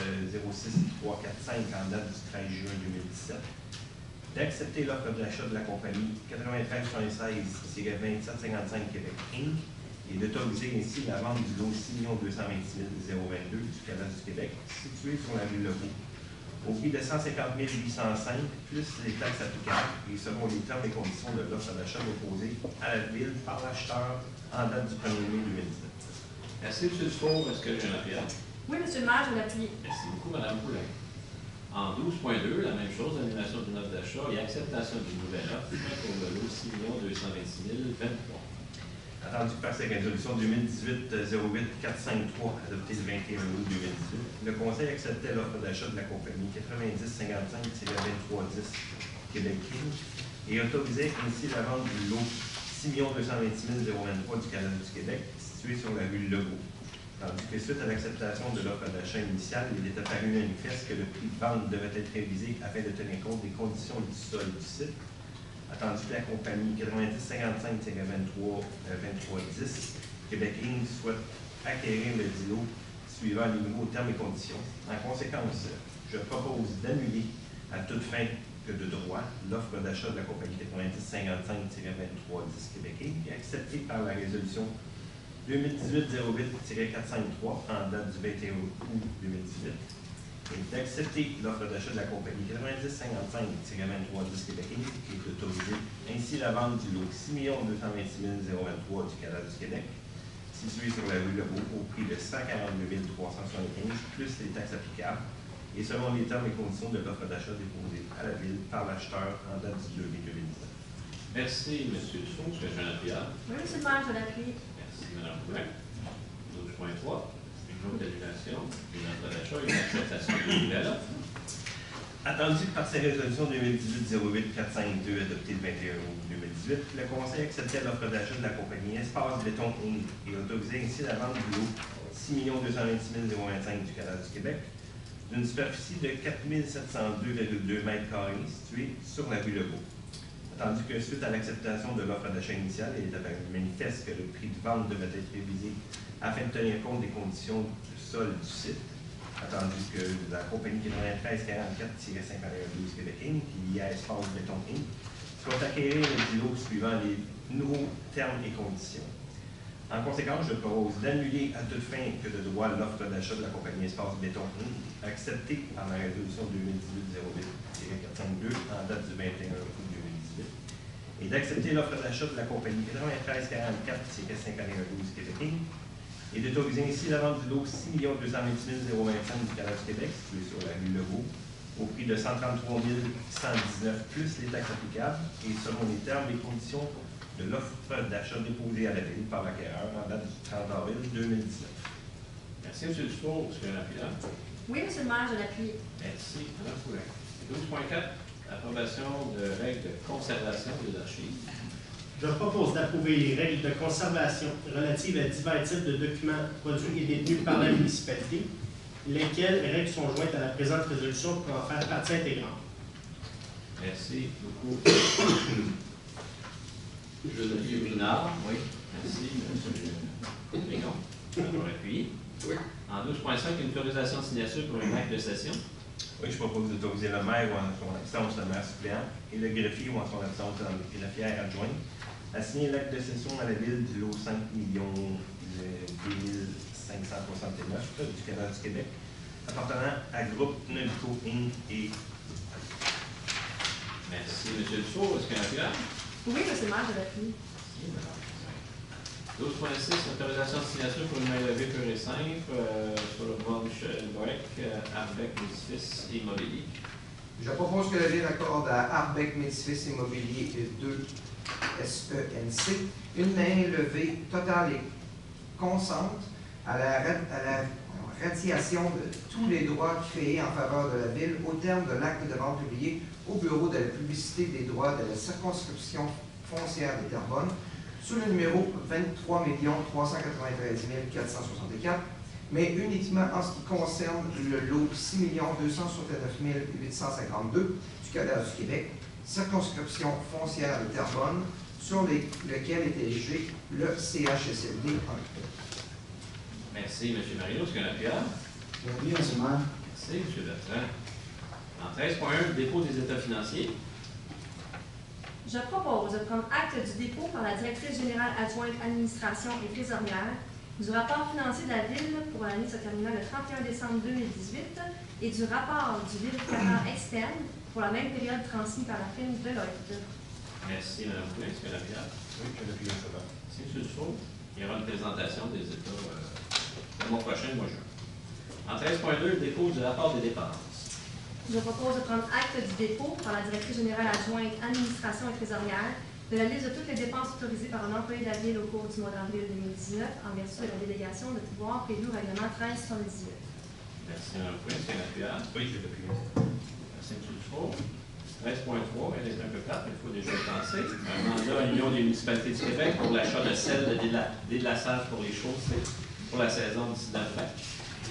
en date du 13 juin 2017, d'accepter l'offre d'achat de la compagnie 9376-2755 Québec Inc. et d'autoriser ainsi la vente du lot 6 226 022 du canal du Québec, situé sur la rue Legault, au prix de 150 805 plus les taxes applicables et selon les termes et conditions de l'offre d'achat déposée à la ville par l'acheteur en date du 1er mai 2019. Merci, M. Dufour. Est-ce que j'ai un appel? Oui, M. le maire, je l'appuie. Merci beaucoup, Mme Poulin. En 12.2, la même chose, annulation d'une offre d'achat et acceptation d'une nouvelle offre pour le lot 6 226 023. Attendu par sa résolution 2018-08-453, adoptée le 21 août 2018, le Conseil acceptait l'offre d'achat de la compagnie 9055-2310 Québec Inc. et autorisait ainsi la vente du lot 6 226 023 du canal du Québec, situé sur la rue Legault. Tandis que suite à l'acceptation de l'offre d'achat initiale, il est apparu manifeste que le prix de vente devait être révisé afin de tenir compte des conditions du sol du site. Attendu que la compagnie 9055-2310 Québec Inc. souhaite acquérir le dit lot suivant les nouveaux termes et conditions. En conséquence, je propose d'annuler à toute fin que de droit l'offre d'achat de la compagnie 9055-2310 Québec Inc. acceptée par la résolution 2018-08-453 en date du 21 août 2018 et d'accepter l'offre d'achat de la compagnie 9055-2310 Québec Inc. et d'autoriser ainsi la vente du lot 6 226 023 du canal du Québec, situé sur la rue Legault au prix de 142 375 plus les taxes applicables et selon les termes et conditions de l'offre d'achat déposée à la ville par l'acheteur en date du 2 mai 2019. Merci, M. Dufour. Est-ce que j'ai un appel? Oui, M. le maire, je l'appuie. Merci, Mme Poulin. 12.3, une autre annulation d'une offre d'achat et une acceptation d'une nouvelle offre. Attendu par sa résolution 2018-08-452 adoptée le 21 août 2018, le Conseil acceptait l'offre d'achat de la compagnie Espace Béton Inc. et autorisait ainsi la vente du lot 6 226 025 du canal du Québec d'une superficie de 4 702,2 m² située sur la rue Legault. Attendu que suite à l'acceptation de l'offre d'achat initiale, il est apparu manifeste que le prix de vente devait être révisé afin de tenir compte des conditions du sol du site. Attendu que la compagnie 9344-5112 Québec Inc., liée à Espace Béton Inc., soit acquérir le dit lot suivant les nouveaux termes et conditions. En conséquence, je propose d'annuler à toute fin que de droit l'offre d'achat de la compagnie Espace Béton Inc., acceptée par la résolution 2018-08-452 en date du 21 août 2018, et d'accepter l'offre d'achat de la compagnie 9344-5112 Québec Inc., et d'autoriser ainsi la vente du lot 6 226 025 du canal du Québec, situé sur la rue Legault, au prix de 133 119 plus les taxes applicables et selon les termes et conditions de l'offre d'achat déposée à la ville par l'acquéreur en date du 30 avril 2019. Merci, M. Dufour. Est-ce qu'il y a un appel? Oui, M. le maire, je l'appuie. Merci, Mme Poulin. 12.4, approbation de règles de conservation des archives. Je propose d'approuver les règles de conservation relatives à divers types de documents produits et détenus par la municipalité, lesquelles règles sont jointes à la présente résolution pour en faire partie intégrante. Merci beaucoup. Monsieur Pinard, oui. Merci, M. Légon. D'avoir appuyé. Oui. En 12.5, une autorisation de signature pour un acte de session. Oui, je propose d'autoriser le maire ou en son absence, le maire suppléant, et le greffier ou en son absence, le greffière adjoint, à signer l'acte de cession à la ville du lot 5 2569 du Canada du Québec, appartenant à Groupe Novico Inc. et... Merci, M. Dufault. Est-ce qu'il y a un appel? Oui, monsieur le maire, je l'appuie. 12.6, autorisation de signature pour une main levée pure et simple sur le boulevard Michel Bourque, Arbec Médifice Immobilier. Je propose que la Ville accorde à Arbec Médifice Immobilier 2 SENC une main levée totale et consente à la radiation de tous les droits créés en faveur de la Ville au terme de l'acte de vente publié au Bureau de la publicité des droits de la circonscription foncière de Terrebonne sous le numéro 23 393 464, mais uniquement en ce qui concerne le lot 6 269 852 du Cadastre du Québec, circonscription foncière de Terrebonne, sur lequel est érigé le CHSLD 1. Merci, M. Marino. Est-ce qu'il y a un appel? Oui, M. le maire. Merci, M. Bertrand. En 13.1, dépôt des états financiers. Je propose de prendre acte du dépôt par la directrice générale adjointe administration et trésorière du rapport financier de la Ville pour l'année se terminant le 31 décembre 2018 et du rapport du vérificateur externe pour la même période transmis par la firme Deloitte. Merci, Mme Poulin. Est-ce qu'il y a un appel? Oui, je l'appuie à ça. Merci, M. Dufault. Il y aura une présentation des états le mois prochain, le mois de juin. En 13.2, dépôt du rapport des dépenses. Je propose de prendre acte du dépôt par la directrice générale adjointe administration et trésorière de la liste de toutes les dépenses autorisées par un employé de la Ville au cours du mois d'avril 2019 en vertu de la délégation de pouvoir prévue au règlement 1378. Merci, Mme Poulin. Est-ce qu'il y a un appel? Oui, je l'appuie. Merci, M. Dufault. 13.3, elle est un peu plate, mais il faut déjà y penser. Un mandat à l'Union des municipalités du Québec pour l'achat de sel de déglaçage pour les chaussées pour la saison d'ici d'après.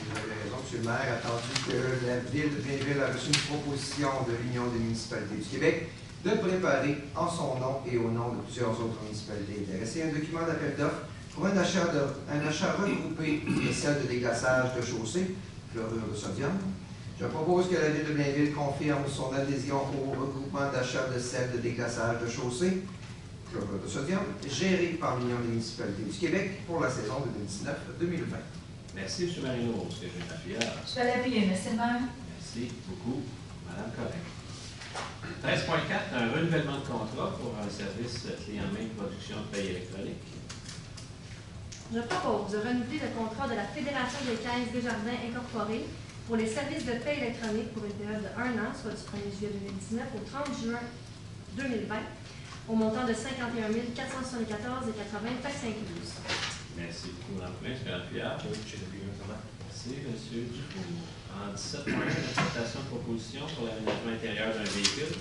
Vous avez raison, M. le maire, attendu que la Ville de Blainville a reçu une proposition de l'Union des municipalités du Québec de préparer en son nom et au nom de plusieurs autres municipalités intéressées un document d'appel d'offres pour un achat regroupé de sel de déglaçage de chaussée, chlorure de sodium. Je propose que la Ville de Blainville confirme son adhésion au regroupement d'achat de sel de déglaçage de chaussée, chlorure de sodium, géré par l'Union des municipalités du Québec pour la saison 2019-2020. Merci, M. Marino. Est-ce que j'ai un appel? Je vais l'appuyer, M. le maire. Merci beaucoup, Mme Correct. 13.4, un renouvellement de contrat pour un service clé en main de production de paye électronique. Je propose de renouveler le contrat de la Fédération des caisses Desjardins Incorporée pour les services de paie électronique pour une période de 1 an, soit du 1er juillet 2019 au 30 juin 2020, au montant de 51 474,80 taxes incluses. Merci beaucoup, Mme Poulin. Est-ce qu'il y a un appel? Oui, je l'appuie notamment. Merci, M. Dufour. En 17.1, acceptation de proposition sur l'aménagement intérieur d'un véhicule.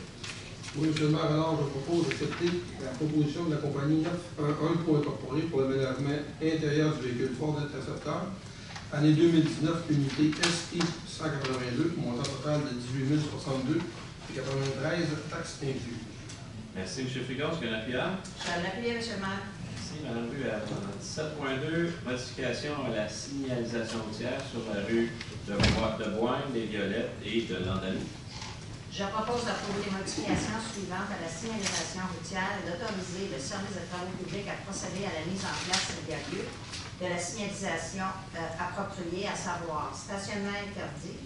Oui, M. le maire, alors je propose d'accepter la proposition de la compagnie 911 pour incorporer pour l'aménagement intérieur du véhicule Ford Interceptor, année 2019, unité SI 182, montant total de 18 062 et 93 taxes incluses. Merci, M. Frigon. Est-ce qu'il y a un appel? Je vais l'appuyer, M. le maire. Merci, Mme Ruel. 17.2, modification à la signalisation routière sur la rue de Boigne, des Violettes et de l'Andalou. Je propose d'approuver les modifications suivantes à la signalisation routière et d'autoriser le service de travaux publics à procéder à la mise en place immédiate de la signalisation appropriée, à savoir stationnement interdit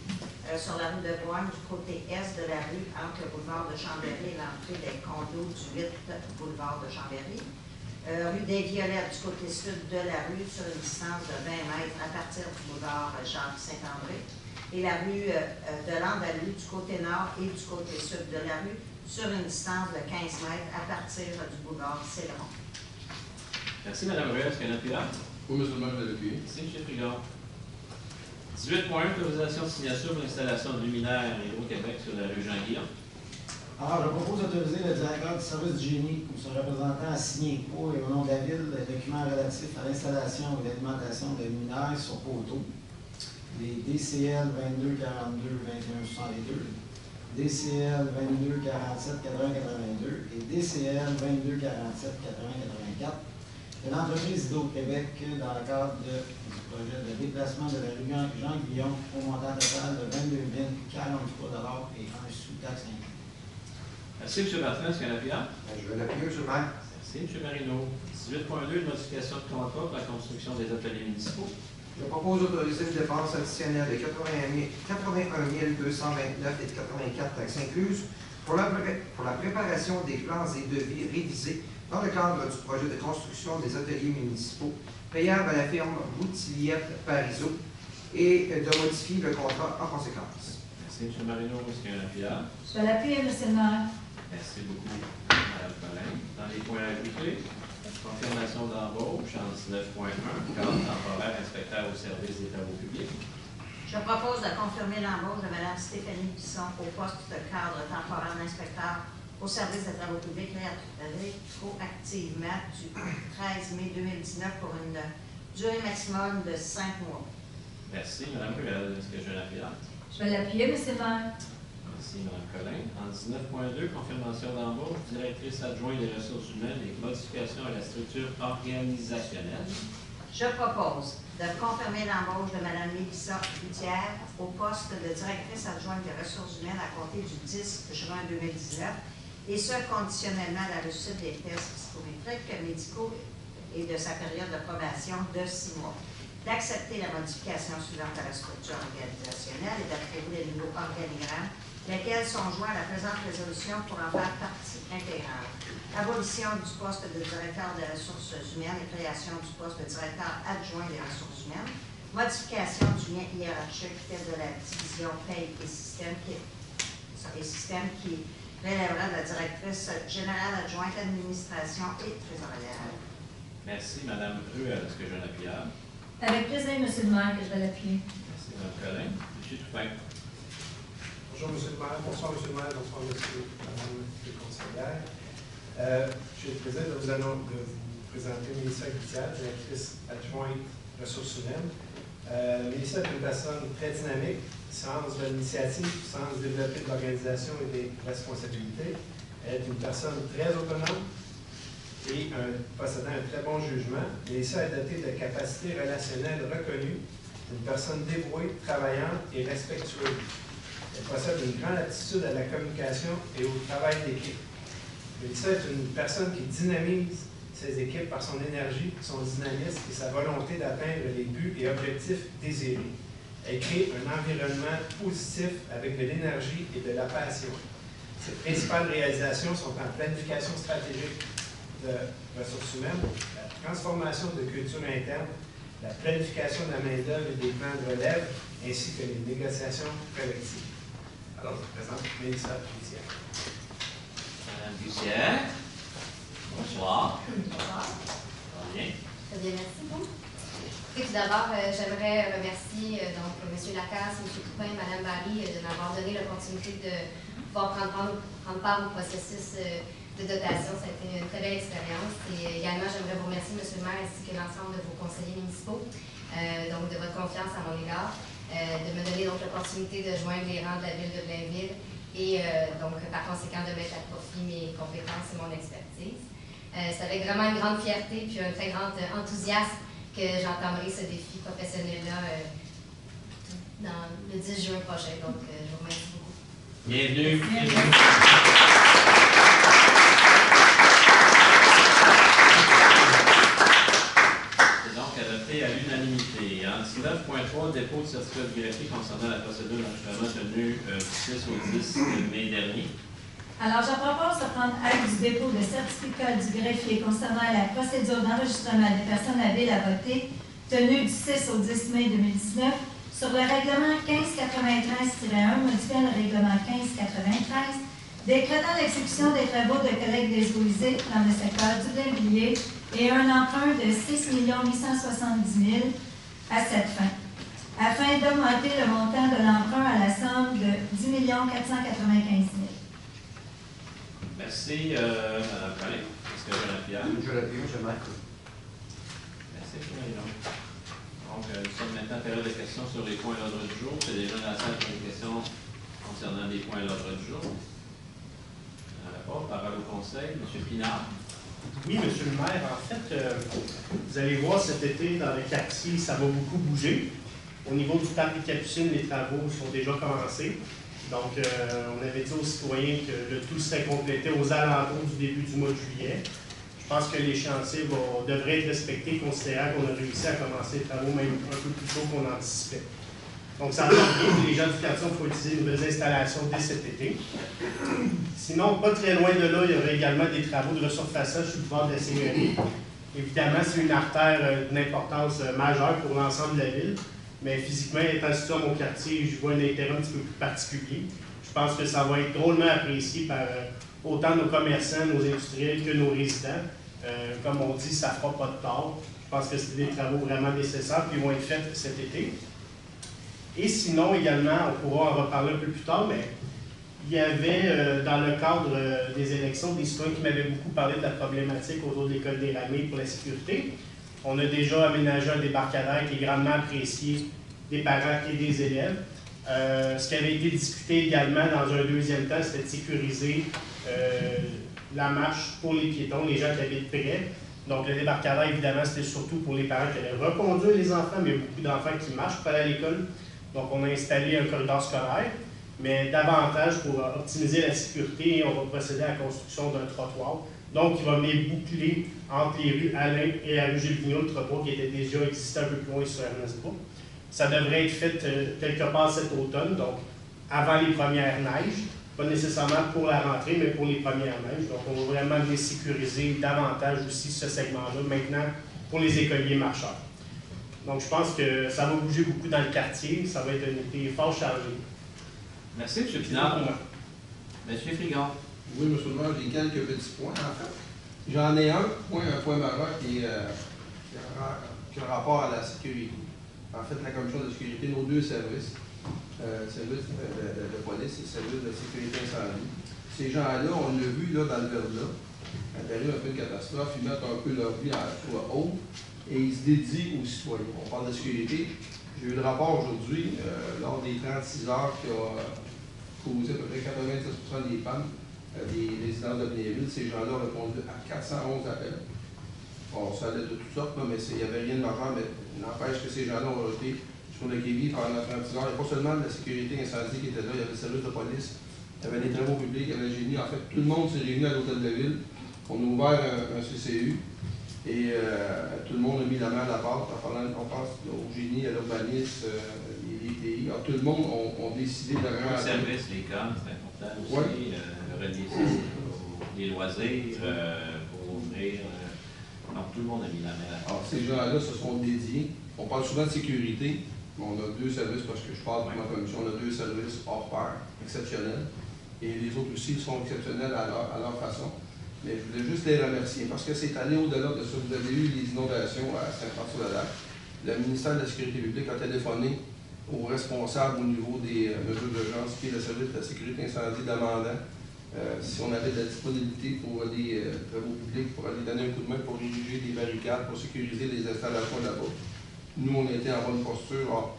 sur la rue de Boigne du côté est de la rue entre le boulevard de Chambéry et l'entrée des condos du 8 boulevard de Chambéry. Rue des Violettes du côté sud de la rue sur une distance de 20 mètres à partir du boulevard Jacques-Saint-André. Et la rue de l'Andalou du côté nord et du côté sud de la rue sur une distance de 15 mètres à partir du boulevard Cédron. Merci, Mme Ruel. Est-ce qu'il y a un appel? Oui, M. le maire, je vais l'appuyer. Merci, M. Frigon. 18.1, autorisation de signature pour l'installation de luminaires Hydro-Québec sur la rue Jean-Guillaume. Alors, je propose d'autoriser le directeur du service du génie ou son représentant à signer pour et au nom de la Ville les documents relatifs à l'installation et l'alimentation de luminaires sur poteaux, les DCL 2242-2162, DCL 22 47 80 82 et DCL 22 47 80 84 de l'entreprise Hydro-Québec dans le cadre du projet de déplacement de la rue Jean-Guillaume au montant total de 22 043 et un sous-taxe inclus. Merci, M. Bertrand. Est-ce qu'il y a un appuyant? Je vais l'appuyer, M. le maire. Merci, M. Marino. 18.2, modification de contrat pour la construction des ateliers municipaux. Je propose d'autoriser une dépense additionnelle de 81 229 et 84 taxes incluses pour la préparation des plans et devis révisés dans le cadre du projet de construction des ateliers municipaux payable à la firme Boutiliette Parizeau et de modifier le contrat en conséquence. Merci, M. Marino. Est-ce qu'il y a un appuyant? Je vais l'appuyer, M. le maire. Merci beaucoup, Mme Collin. Dans les points à ajouter, confirmation d'embauche en 19.1, cadre temporaire inspecteur au service des travaux publics. Je propose de confirmer l'embauche de Mme Stéphanie Bisson au poste de cadre temporaire d'inspecteur au service des travaux publics rétroactivement du 13 mai 2019 pour une durée maximum de 5 mois. Merci, Mme Ruel. Est-ce que j'ai un appuyant? Je vais l'appuyer, M. le maire. Merci, Mme Collin. En 19.2, confirmation d'embauche, directrice adjointe des ressources humaines et modification à la structure organisationnelle. Je propose de confirmer l'embauche de Mme Mélissa Boutière au poste de directrice adjointe des ressources humaines à compter du 10 juin 2019, et ce, conditionnellement à la réussite des tests psychométriques, médicaux et de sa période de probation de 6 mois. D'accepter la modification suivante à la structure organisationnelle et d'approuver les nouveaux organigrammes, lesquels sont joints à la présente résolution pour en faire partie intégrante. Abolition du poste de directeur des ressources humaines et création du poste de directeur adjoint des ressources humaines. Modification du lien hiérarchique de la division paye et système qui relèvera de la directrice générale adjointe administration et trésorière. Merci, Mme Ruel. Est-ce que j'ai un appuyant? Avec plaisir, M. le maire, que je vais l'appuyer. Merci, Mme Collin. M. Toupin. Bonjour, M. le maire. Bonsoir, M. le maire. Bonsoir, Madame la conseillère. J'ai le plaisir de vous présenter Mélissa Boutière, directrice adjointe ressources humaines. Mélissa est une personne très dynamique, sens de l'initiative, sens de développer de l'organisation et des responsabilités. Elle est une personne très autonome et possédant un très bon jugement. Mélissa est dotée de capacités relationnelles reconnues, une personne dévouée, travaillante et respectueuse. Elle possède une grande aptitude à la communication et au travail d'équipe. Mélissa est une personne qui dynamise ses équipes par son énergie, son dynamisme et sa volonté d'atteindre les buts et objectifs désirés. Elle crée un environnement positif avec de l'énergie et de la passion. Ses principales réalisations sont en planification stratégique de ressources humaines, la transformation de culture interne, la planification de la main-d'œuvre et des plans de relève, ainsi que les négociations collectives. Alors, je présente Mélissa Boutière. Madame Boutière. Bonsoir. Bonsoir. Ça va bien? Très bien, merci beaucoup. Tout d'abord, j'aimerais remercier donc M. Lacasse, M. Toupin, Mme Barry de m'avoir donné l'opportunité de pouvoir prendre part au processus de dotation. Ça a été une très belle expérience. Et également, j'aimerais vous remercier, M. le maire, ainsi que l'ensemble de vos conseillers municipaux, donc de votre confiance à mon égard, de me donner donc l'opportunité de joindre les rangs de la ville de Blainville et donc par conséquent de mettre à profit mes compétences et mon expertise. C'est avec vraiment une grande fierté puis un très grand enthousiasme que j'entamerai ce défi professionnel-là dans le 10 juin prochain. Donc, je vous remercie beaucoup. Bienvenue. C'est donc adopté à l'unanimité. En 19.3, dépôt de certificat de greffier concernant la procédure d'enregistrement tenue du 6 au 10 mai dernier. Alors, je propose de prendre acte du dépôt de certificat du greffier concernant la procédure d'enregistrement des personnes à ville à voter tenue du 6 au 10 mai 2019 sur le règlement 1593-1 modifiant le règlement 1593 décrétant l'exécution des travaux de collecte des eaux usées dans le secteur du Blainvilliers et un emprunt de 6 870 000 à cette fin, afin d'augmenter le montant de l'emprunt à la somme de 10 495 000. Merci, Mme Collin. Est-ce que j'ai un appuyant? Je l'appuie, M. le maire. Merci, M. Marino. Donc, nous sommes maintenant en période de questions sur les points de l'ordre du jour. C'est déjà dans la salle pour les questions concernant des points à l'ordre du jour? Parole au Conseil. M. Pinard. Oui, Monsieur le maire. En fait, vous allez voir cet été dans le quartier, ça va beaucoup bouger. Au niveau du parc des Capucines, les travaux sont déjà commencés. Donc, on avait dit aux citoyens que le tout serait complété aux alentours du début du mois de juillet. Je pense que les chantiers devraient être respectés, considérant qu'on a réussi à commencer les travaux même un peu plus tôt qu'on anticipait. Donc, ça va bien. Les gens du quartier vont utiliser de nouvelles installations dès cet été. Sinon, pas très loin de là, il y aurait également des travaux de resurfaçage sur le bord de la Seigneurie. Évidemment, c'est une artère d'une importance majeure pour l'ensemble de la ville. Mais physiquement, étant situé dans mon quartier, je vois un intérêt un petit peu plus particulier. Je pense que ça va être drôlement apprécié par autant nos commerçants, nos industriels que nos résidents. Comme on dit, ça ne fera pas de tort. Je pense que c'est des travaux vraiment nécessaires qui vont être faits cet été. Et sinon, également, on pourra en reparler un peu plus tard, mais il y avait, dans le cadre des élections, des citoyens qui m'avaient beaucoup parlé de la problématique autour de l'école des Ramées pour la sécurité. On a déjà aménagé un débarcadère qui est grandement apprécié des parents et des élèves. Ce qui avait été discuté également dans un deuxième temps, c'était de sécuriser la marche pour les piétons, les gens qui habitent près. Donc, le débarcadère, évidemment, c'était surtout pour les parents qui allaient reconduire les enfants, mais il y a beaucoup d'enfants qui marchent pour aller à l'école. Donc, on a installé un corridor scolaire, mais davantage pour optimiser la sécurité, on va procéder à la construction d'un trottoir. Donc, il va venir boucler entre les rues Alain et la rue Gilles-Vigneault, le trottoir qui était déjà existant un peu plus loin sur Ernest Bourg. Ça devrait être fait quelque part cet automne, donc avant les premières neiges, pas nécessairement pour la rentrée, mais pour les premières neiges. Donc, on va vraiment les sécuriser davantage aussi ce segment-là maintenant pour les écoliers marcheurs. Donc, je pense que ça va bouger beaucoup dans le quartier. Ça va être un été fort chargé. Merci, M. Pinard. M. Frigard. Oui, M. le maire, j'ai quelques petits points, en fait. J'en ai un point majeur qui a rapport à la sécurité. En fait, la commission de sécurité, nos deux services, service de police et service de sécurité incendie. Ces gens-là, on l'a vu là, dans le verglas, quand il arrive un peu de catastrophe, ils mettent un peu leur vie à la haute et ils se dédient aux citoyens. On parle de sécurité. J'ai eu le rapport aujourd'hui, lors des 36 heures qui ont causé à peu près 96% des pannes des résidents de Blainville. Ces gens-là ont répondu à 411 appels. Bon, ça allait de toutes sortes, mais il n'y avait rien de majeur, mais n'empêche que ces gens-là ont été sur le qui-vive pendant 36 heures. Il n'y a pas seulement de la sécurité incendie qui était là, il y avait le service de police, il y avait les travaux publics, il y avait le génie. En fait, tout le monde s'est réuni à l'hôtel de ville. On a ouvert un CCU et tout le monde a mis la main à la pâte. On pense au génie, à l'urbanisme, les TI. Alors, tout le monde a décidé de vraiment. Le service, les cadres, c'est important aussi. Oui. Les loisirs, pour ouvrir. Donc, tout le monde a mis la main à la pâte. Alors, ces gens-là se sont dédiés. On parle souvent de sécurité. On a deux services, parce que je parle de ma commission, on a deux services hors pair, exceptionnels. Et les autres aussi sont exceptionnels à leur façon. Mais je voulais juste les remercier parce que c'est allé au-delà de ça. Vous avez eu les inondations à Saint-François-de-Lac. Le ministère de la Sécurité publique a téléphoné aux responsables au niveau des mesures d'urgence, qui est le service de la sécurité incendie demandant si on avait de la disponibilité pour des travaux publics, pour aller donner un coup de main pour ériger des barricades, pour sécuriser les installations là-bas. Nous, on était en bonne posture.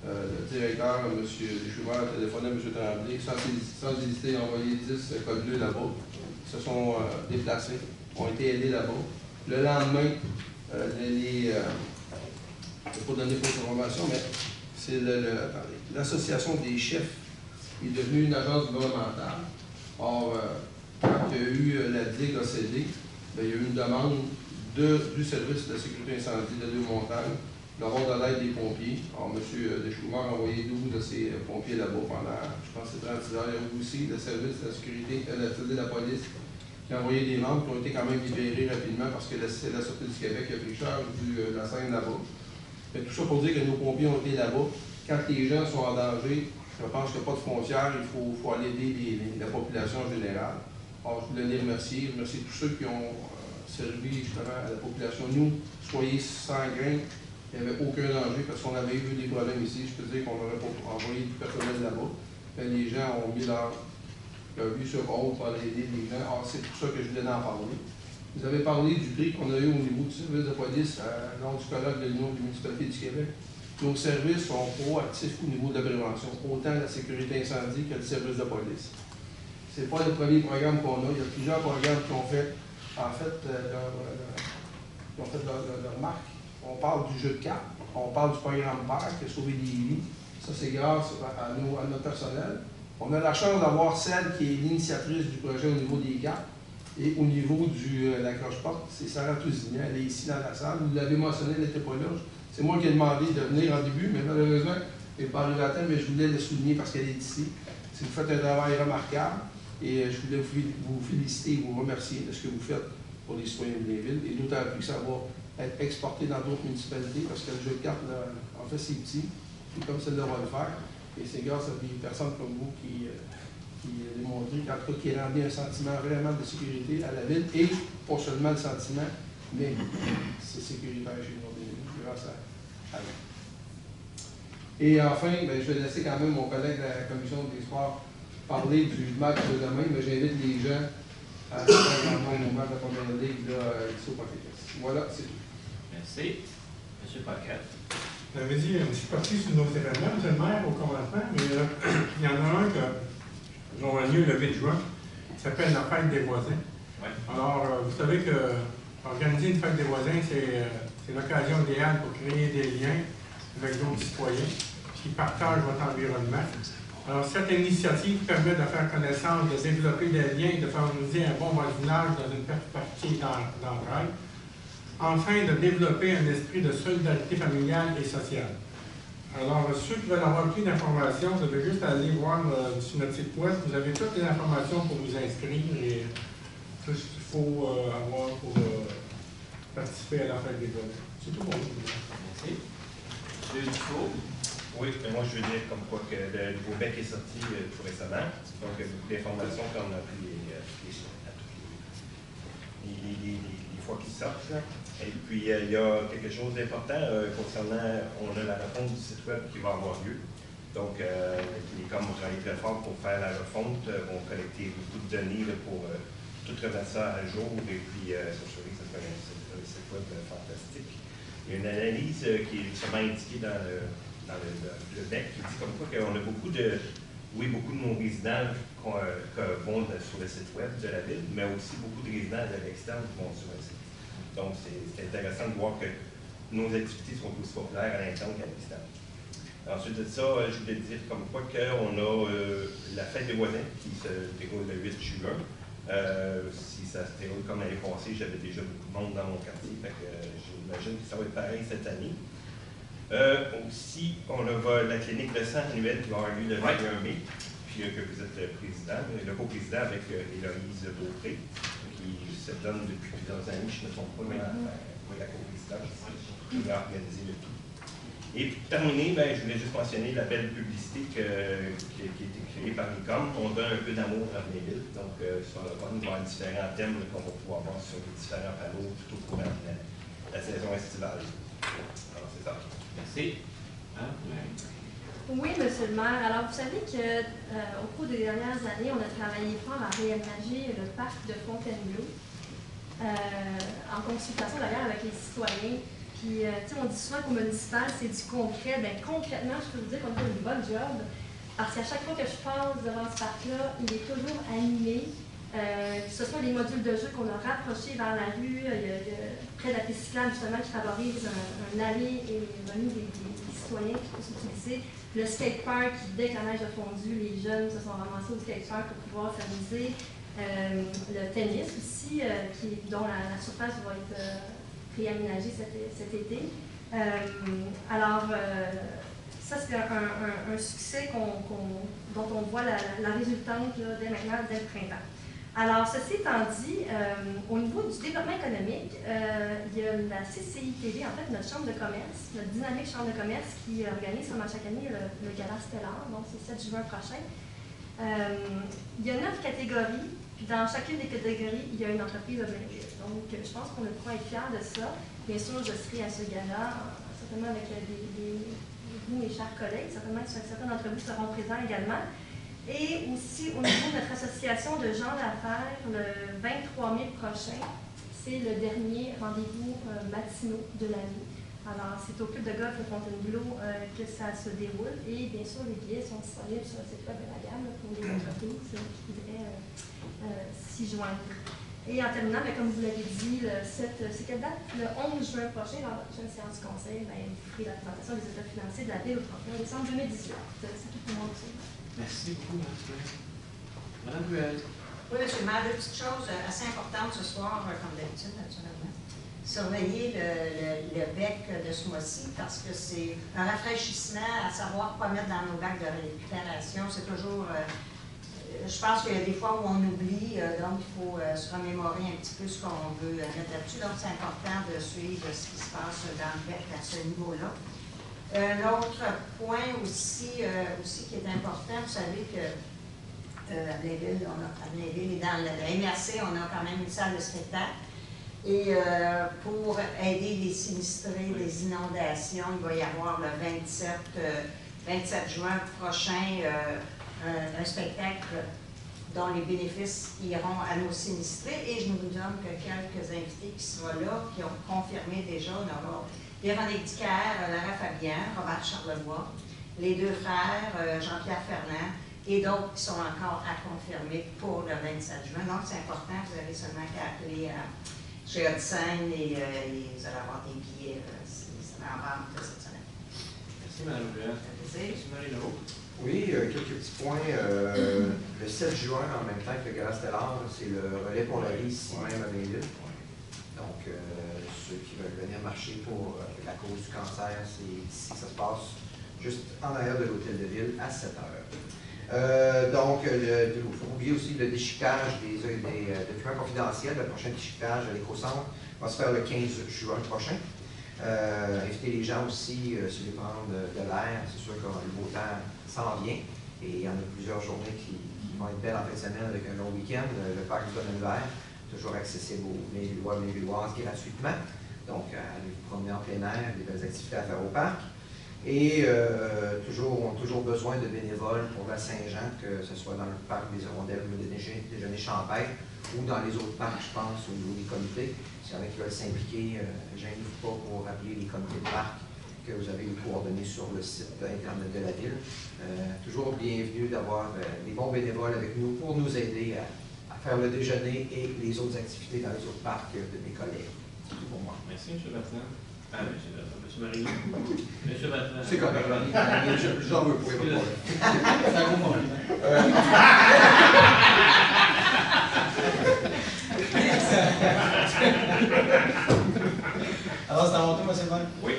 Le directeur, M. Deschoumer, a téléphoné à M. Tremblay, sans hésiter, a envoyé 10 cols bleus là-bas. Ils se sont déplacés, ont été aidés là-bas. Le lendemain, je ne vais pas donner plus d'informations, mais c'est l'association des chefs qui est devenue une agence gouvernementale. Or, quand il y a eu la DIG a cédé, il y a eu une demande du service de la sécurité incendie de Deux-Montagnes d'avoir de l'aide des pompiers. Alors, M. Deschoumer a envoyé 12 de ses pompiers là-bas pendant, je pense, 36 heures. Il y a eu aussi le service de la sécurité, de la police, qui a envoyé des membres qui ont été quand même libérés rapidement parce que c'est la Sûreté du Québec qui a pris charge de la scène là-bas. Tout ça pour dire que nos pompiers ont été là-bas. Quand les gens sont en danger, je pense qu'il n'y a pas de frontières, il faut aller aider la population en général. Alors, je voulais les remercier. Je remercie tous ceux qui ont servi justement à la population. Nous, soyez sans grain. Il n'y avait aucun danger parce qu'on avait eu des problèmes ici. Je peux dire qu'on n'aurait pas envoyé du personnel là-bas. Mais les gens ont mis leur vue sur hold pour aller aider les gens. Alors, c'est pour ça que je voulais en parler. Vous avez parlé du prix qu'on a eu au niveau du service de police lors du colloque de l'Union des municipalités du Québec. nos services sont proactifs au niveau de la prévention, autant la sécurité incendie que le service de police. Ce n'est pas le premier programme qu'on a. Il y a plusieurs programmes qui ont fait, en fait, leur marque. On parle du jeu de cartes, on parle du programme PER qui a sauvé des vies. Ça, c'est grâce à notre personnel. On a la chance d'avoir celle qui est l'initiatrice du projet au niveau des cartes. Et au niveau de la cloche-porte, c'est Sarah Tousignan. Elle est ici dans la salle. Vous l'avez mentionné, elle n'était pas là. C'est moi qui ai demandé de venir en début, mais malheureusement, elle n'est pas arrivée à temps, mais je voulais le souligner parce qu'elle est ici. Vous faites un travail remarquable et je voulais vous féliciter et vous remercier de ce que vous faites pour les citoyens de Blainville. Et d'autant plus que ça va être exporté dans d'autres municipalités parce que le jeu de cartes, en fait, c'est petit. Et comme celle-là va le faire. Et c'est grâce à des personnes comme vous qui a démontré qui a rendu un sentiment vraiment de sécurité à la ville, et pas seulement le sentiment, mais c'est sécuritaire chez nous, grâce à vous. Et enfin, ben, je vais laisser quand même mon collègue de la commission des sports parler du match de demain, mais j'invite les gens à faire un moment de la première ligue ici au Parc. Voilà, c'est tout. Merci. M. Paquette. J'avais dit un petit parti sur nos événements, M. le maire, au commencement, mais il y en a un que j'aurais lieu le 8 juin, qui s'appelle la fête des voisins. Ouais. Alors, vous savez que organiser une fête des voisins, c'est l'occasion idéale pour créer des liens avec d'autres citoyens qui partagent votre environnement. Alors, cette initiative permet de faire connaissance, de développer des liens, de favoriser un bon voisinage dans une perspective d'entraide, afin de développer un esprit de solidarité familiale et sociale. Alors, ceux qui veulent avoir plus d'informations, vous avez juste à aller voir sur notre site web. Vous avez toutes les informations pour vous inscrire et tout ce qu'il faut avoir pour participer à la fête des voisins. C'est tout pour vous. Merci. M. Dufault. Oui, mais moi je veux dire comme quoi que le nouveau bec est sorti tout récemment. Donc, beaucoup d'informations qu'on a pris les fois qu'ils sortent. Et puis, il y a quelque chose d'important concernant, on a la refonte du site web qui va avoir lieu. Donc, les COM vont travailler très fort pour faire la refonte, vont collecter beaucoup de données pour tout remettre ça à jour et puis s'assurer que ça soit un site web fantastique. Il y a une analyse qui est sûrement indiquée dans le BEC qui dit comme quoi qu'on a beaucoup de nos résidents vont sur le site web de la ville, mais aussi beaucoup de résidents de l'externe qui vont sur le site. Donc, c'est intéressant de voir que nos activités sont aussi populaires à l'interne qu'à l'externe. Ensuite de ça, je voulais dire comme quoi qu'on a la fête des voisins qui se déroule le 8 juin. Si ça se déroule comme l'année passée, j'avais déjà beaucoup de monde dans mon quartier, fait que j'imagine que ça va être pareil cette année. Aussi, on a la clinique de sang annuelle qui va avoir lieu le 21 mai, puis que vous êtes le co-président avec Héloïse Beaupré, qui se donne depuis plusieurs années, je ne me trompe pas, mais la co-présidente, qui va organiser le tout. Et pour terminer, je voulais juste mentionner la belle publicité qui a été créée par les COM. On donne un peu d'amour à Blainville, donc sur le fond, il va y avoir différents thèmes qu'on va pouvoir voir sur les différents panneaux tout au cours de la saison estivale. Alors, c'est ça. Merci. Oui, M. le maire. Alors, vous savez qu'au cours des dernières années, on a travaillé fort à réaménager le parc de Fontainebleau, en consultation d'ailleurs avec les citoyens. Puis, on dit souvent qu'au municipal, c'est du concret. Bien, concrètement, je peux vous dire qu'on fait une bonne job, parce qu'à chaque fois que je passe devant ce parc-là, il est toujours animé. Que ce soit les modules de jeu qu'on a rapprochés vers la rue, près de la piste cyclable, justement, qui favorise un aller et venue des citoyens qui peuvent s'utiliser. Le skatepark, dès que la neige a fondu, les jeunes se sont ramassés au skatepark pour pouvoir s'amuser. Le tennis aussi, dont la surface va être réaménagée cet été. Alors, ça, c'est un succès dont on voit la résultante là, dès maintenant, dès le printemps. Alors, ceci étant dit, au niveau du développement économique, il y a la CCITV, en fait, notre chambre de commerce, notre dynamique chambre de commerce qui organise comme chaque année le gala Stellar, donc c'est le 7 juin prochain. Il y a 9 catégories, puis dans chacune des catégories, il y a une entreprise de Blainville. Donc, je pense qu'on ne pourra être fiers de ça. Bien sûr, je serai à ce gala, certainement avec vous, mes chers collègues, certainement que certains d'entre vous seront présents également. Et aussi, au niveau de notre association de gens d'affaires, le 23 mai prochain, c'est le dernier rendez-vous matinaux de l'année. Alors, c'est au club de golf de Fontainebleau que ça se déroule. Et bien sûr, les billets sont disponibles sur le site web de la gamme pour les entreprises qui voudraient s'y joindre. Et en terminant, comme vous l'avez dit, c'est quelle date? Le 11 juin prochain, dans la prochaine séance du conseil, vous ferez la présentation des états financiers de la ville au 31 décembre 2018. C'est tout pour moi aussi. Merci beaucoup, Mme Ruel. Oui, M. le maire, deux petites choses assez importantes ce soir, comme d'habitude, naturellement. Surveiller le bec de ce mois-ci parce que c'est un rafraîchissement à savoir quoi mettre dans nos bacs de récupération. C'est toujours, je pense qu'il y a des fois où on oublie, donc il faut se remémorer un petit peu ce qu'on veut mettre là-dessus. Donc c'est important de suivre ce qui se passe dans le bec à ce niveau-là. Un autre point aussi qui est important, vous savez que à Blainville et dans le MRC, on a quand même une salle de spectacle. Et pour aider les sinistrés des inondations, il va y avoir le 27 juin prochain un spectacle dont les bénéfices iront à nos sinistrés. Et je nous donne que quelques invités qui seront là, qui ont confirmé déjà. On aura Véronique Dicker, Lara Fabien, Robert Charlebois, les deux frères, Jean-Pierre Fernand, et d'autres qui sont encore à confirmer pour le 27 juin. Donc c'est important, vous avez seulement qu'à appeler chez Hudson et vous allez avoir des billets, ça va en vente cette semaine. Merci, Mme Ruel. Merci, Marie-Laure. Oui, quelques petits points. Le 7 juin, en même temps que le Gala Stellar, c'est le relais pour la vie ici même à Blainville. Donc, ceux qui veulent venir marcher pour la cause du cancer, c'est ici que ça se passe, juste en arrière de l'hôtel de ville, à 7 heures. Donc, il ne faut pas oublier aussi le déchiquetage des documents confidentiels. Le prochain déchiquetage à l'éco-centre va se faire le 15 juin prochain. Inviter les gens aussi, se les prendre de l'air. C'est sûr que le beau temps s'en vient. Et il y en a plusieurs journées qui vont être belles en fin de semaine avec un long week-end. Le parc du domaine vert, toujours accessible aux Blainvillois et Blainvilloises gratuitement. Donc, allez vous promener en plein air, des belles activités à faire au parc. Et on a toujours besoin de bénévoles pour la Saint-Jean, que ce soit dans le parc des Hirondelles, le déjeuner champêtre, ou dans les autres parcs, je pense, au niveau des comités. S'il y en a qui veulent s'impliquer, gênez-vous pas pour appeler les comités de parc que vous avez les coordonnées sur le site internet de la ville. Toujours bienvenu d'avoir des bons bénévoles avec nous pour nous aider à faire le déjeuner et les autres activités dans les autres parcs de mes collègues. C'est tout pour moi. Merci, M. Bertrand. Ah, M. Marie. M. Bertrand. C'est correct, j'en veux pour les C'est un gros moment. Alors, c'est à mon tour, M. le maire? Oui.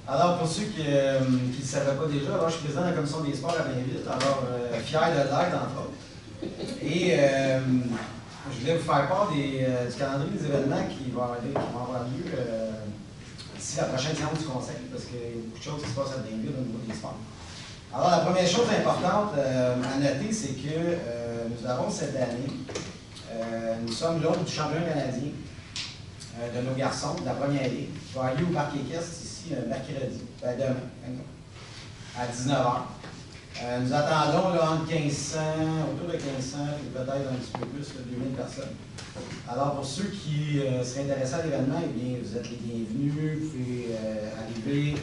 Alors, pour ceux qui ne le savaient pas déjà, alors, je suis président de la commission des sports à Blainville, alors fier de l'être, entre autres. Et je voulais vous faire part du calendrier des événements qui vont avoir lieu d'ici la prochaine séance du conseil, parce qu'il y a beaucoup de choses qui se passent à Blainville au niveau des sports. Alors, la première chose importante à noter, c'est que nous avons cette année, nous sommes l'hôte du championnat canadien de nos garçons de la première ligue, qui va aller au Parc Équestre ici mercredi, demain, à 19h. Nous attendons là, entre 1500, autour de 1500, et peut-être un petit peu plus, 2000 personnes. Alors, pour ceux qui seraient intéressés à l'événement, eh bien, vous êtes les bienvenus, vous pouvez arriver,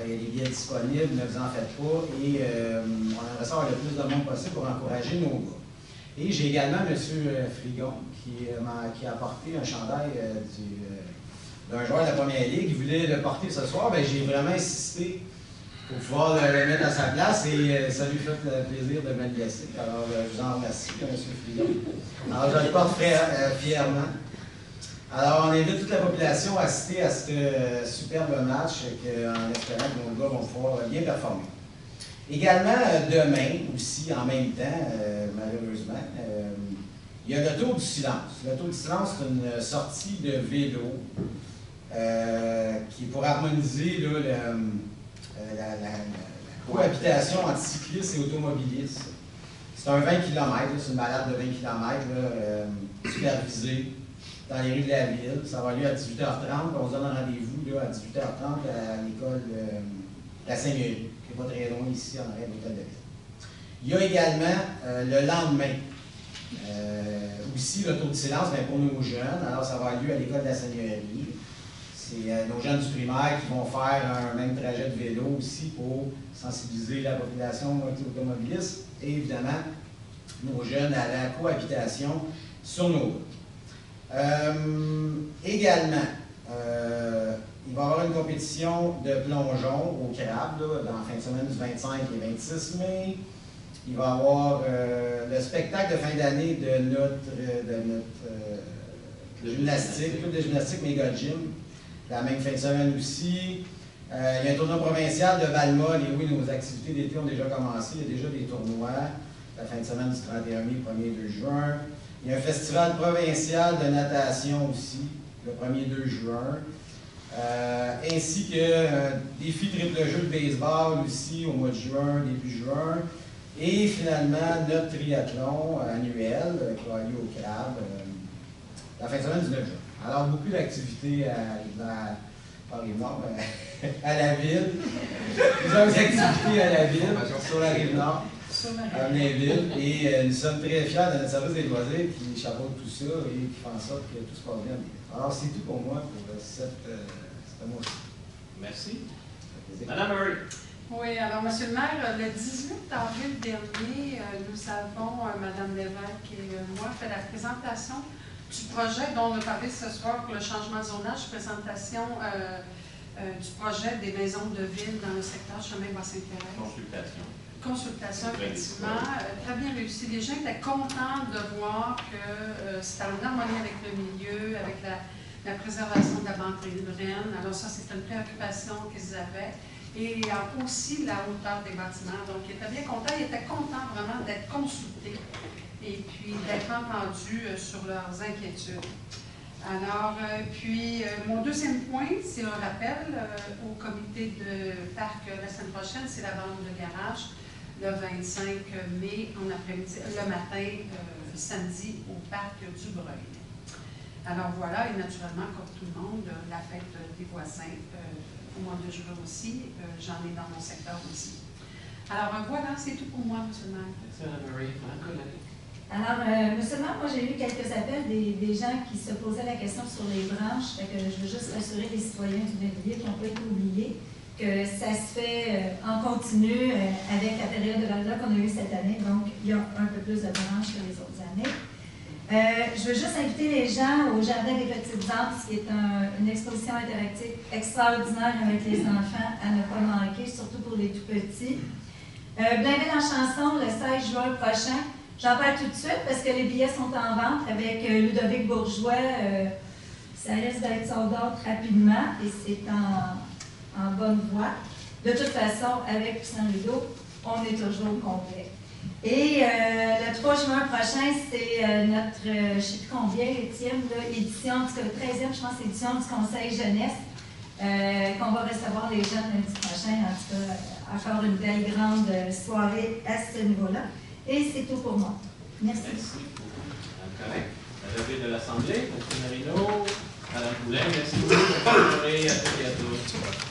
il y a des billets disponibles, ne vous en faites pas, et on aimerait ça avoir le plus de monde possible pour encourager nos gars. Et j'ai également M. Frigon qui a apporté un chandail d'un joueur de la première ligue. Il voulait le porter ce soir, bien, j'ai vraiment insisté pour pouvoir le mettre à sa place et ça lui fait le plaisir de me le laisser. Alors, je vous en remercie, M. Frigon. Alors, je le porte fièrement. Alors, on invite toute la population à assister à ce superbe match en espérant que nos gars vont pouvoir bien performer. Également, demain aussi, en même temps, malheureusement, il y a le Tour du Silence. Le Tour du Silence, c'est une sortie de vélo qui est pour harmoniser là, la cohabitation entre cyclistes et automobilistes. C'est un 20 km, c'est une balade de 20 km supervisée dans les rues de la ville. Ça va lieu à 18h30. On se donne un rendez-vous à 18h30 à l'école de la Seigneurie, qui n'est pas très loin ici, en arrière de l'hôtel de ville. Il y a également le lendemain, aussi le Tour du Silence, mais pour nos jeunes. Alors, ça va avoir lieu à l'école de la Seigneurie. c'est nos jeunes du primaire qui vont faire un même trajet de vélo aussi pour sensibiliser la population automobiliste et évidemment nos jeunes à la cohabitation sur nos routes. Également, il va y avoir une compétition de plongeon au crabe dans la fin de semaine du 25 et 26 mai. Il va y avoir le spectacle de fin d'année de notre gymnastique, club de gymnastique Méga Gym, la même fin de semaine aussi. Il y a un tournoi provincial de Val-Molle et oui, nos activités d'été ont déjà commencé. Il y a déjà des tournois, la fin de semaine du 31 mai, 1er 2 juin. Il y a un festival provincial de natation aussi, le 1er 2 juin. Ainsi que défi triple jeu de baseball aussi au mois de juin, début juin. Et finalement, notre triathlon annuel qui va aller au crabe la fin de semaine du 9 juin. Alors, beaucoup d'activités pas Rive-Nord, mais à la ville. Plusieurs activités à la ville, sur la Rive-Nord, à Blainville. Et nous sommes très fiers de notre service des loisirs qui chapeaute tout ça et qui fait en sorte que tout se passe bien. Alors, c'est tout pour moi pour cette mois-ci. Merci. Madame Murray. Oui, alors, Monsieur le maire, le 18 avril dernier, nous avons, Madame Lévesque et moi, fait la présentation du projet dont on a parlé ce soir pour le changement de zonage, présentation du projet des maisons de ville dans le secteur Chemin-Bas-Saint-Thérèse. Consultation, effectivement. Très bien réussi. Les gens étaient contents de voir que c'était en harmonie avec le milieu, avec la préservation de la banque riveraine. Alors ça, c'est une préoccupation qu'ils avaient. Et aussi la hauteur des bâtiments. Donc, ils étaient bien contents. Ils étaient contents vraiment d'être consultés et puis d'être entendus sur leurs inquiétudes. Alors, mon deuxième point, c'est un rappel au comité de parc la semaine prochaine, c'est la vente de garage le 25 mai en après-midi, le matin, samedi, au parc du Breuil. Alors voilà, et naturellement, comme tout le monde, la fête des voisins au mois de juin aussi, j'en ai dans mon secteur aussi. Alors voilà, c'est tout pour moi, M. le maire. Merci, Mme Murray. Mme Collet. Alors, monsieur le maire, moi j'ai eu quelques appels des gens qui se posaient la question sur les branches. Fait que je veux juste rassurer les citoyens du Blainvilliers qui n'ont pas été oubliés que ça se fait en continu avec la période de Val-d'Or qu'on a eue cette année. Donc, il y a un peu plus de branches que les autres années. Je veux juste inviter les gens au Jardin des Petites Anses, qui est une exposition interactive extraordinaire avec les enfants à ne pas manquer, surtout pour les tout-petits. Blainville en chanson le 16 juin prochain. J'en parle tout de suite parce que les billets sont en vente avec Ludovic Bourgeois. Ça risque d'être sold out rapidement et c'est en bonne voie. De toute façon, avec Poussin Ludo, on est toujours complet. Et le 3 juin prochain, c'est notre, je ne sais plus combien, l'étième édition, en tout cas le 13e, je pense, édition du Conseil jeunesse, qu'on va recevoir les jeunes lundi prochain. En tout cas, encore une belle grande soirée à ce niveau-là. Et c'est tout pour moi. Merci. Merci. Madame Correct. La levée de l'Assemblée, M. Marino, Mme Poulin, merci beaucoup. Bonne soirée à toutes et à tous.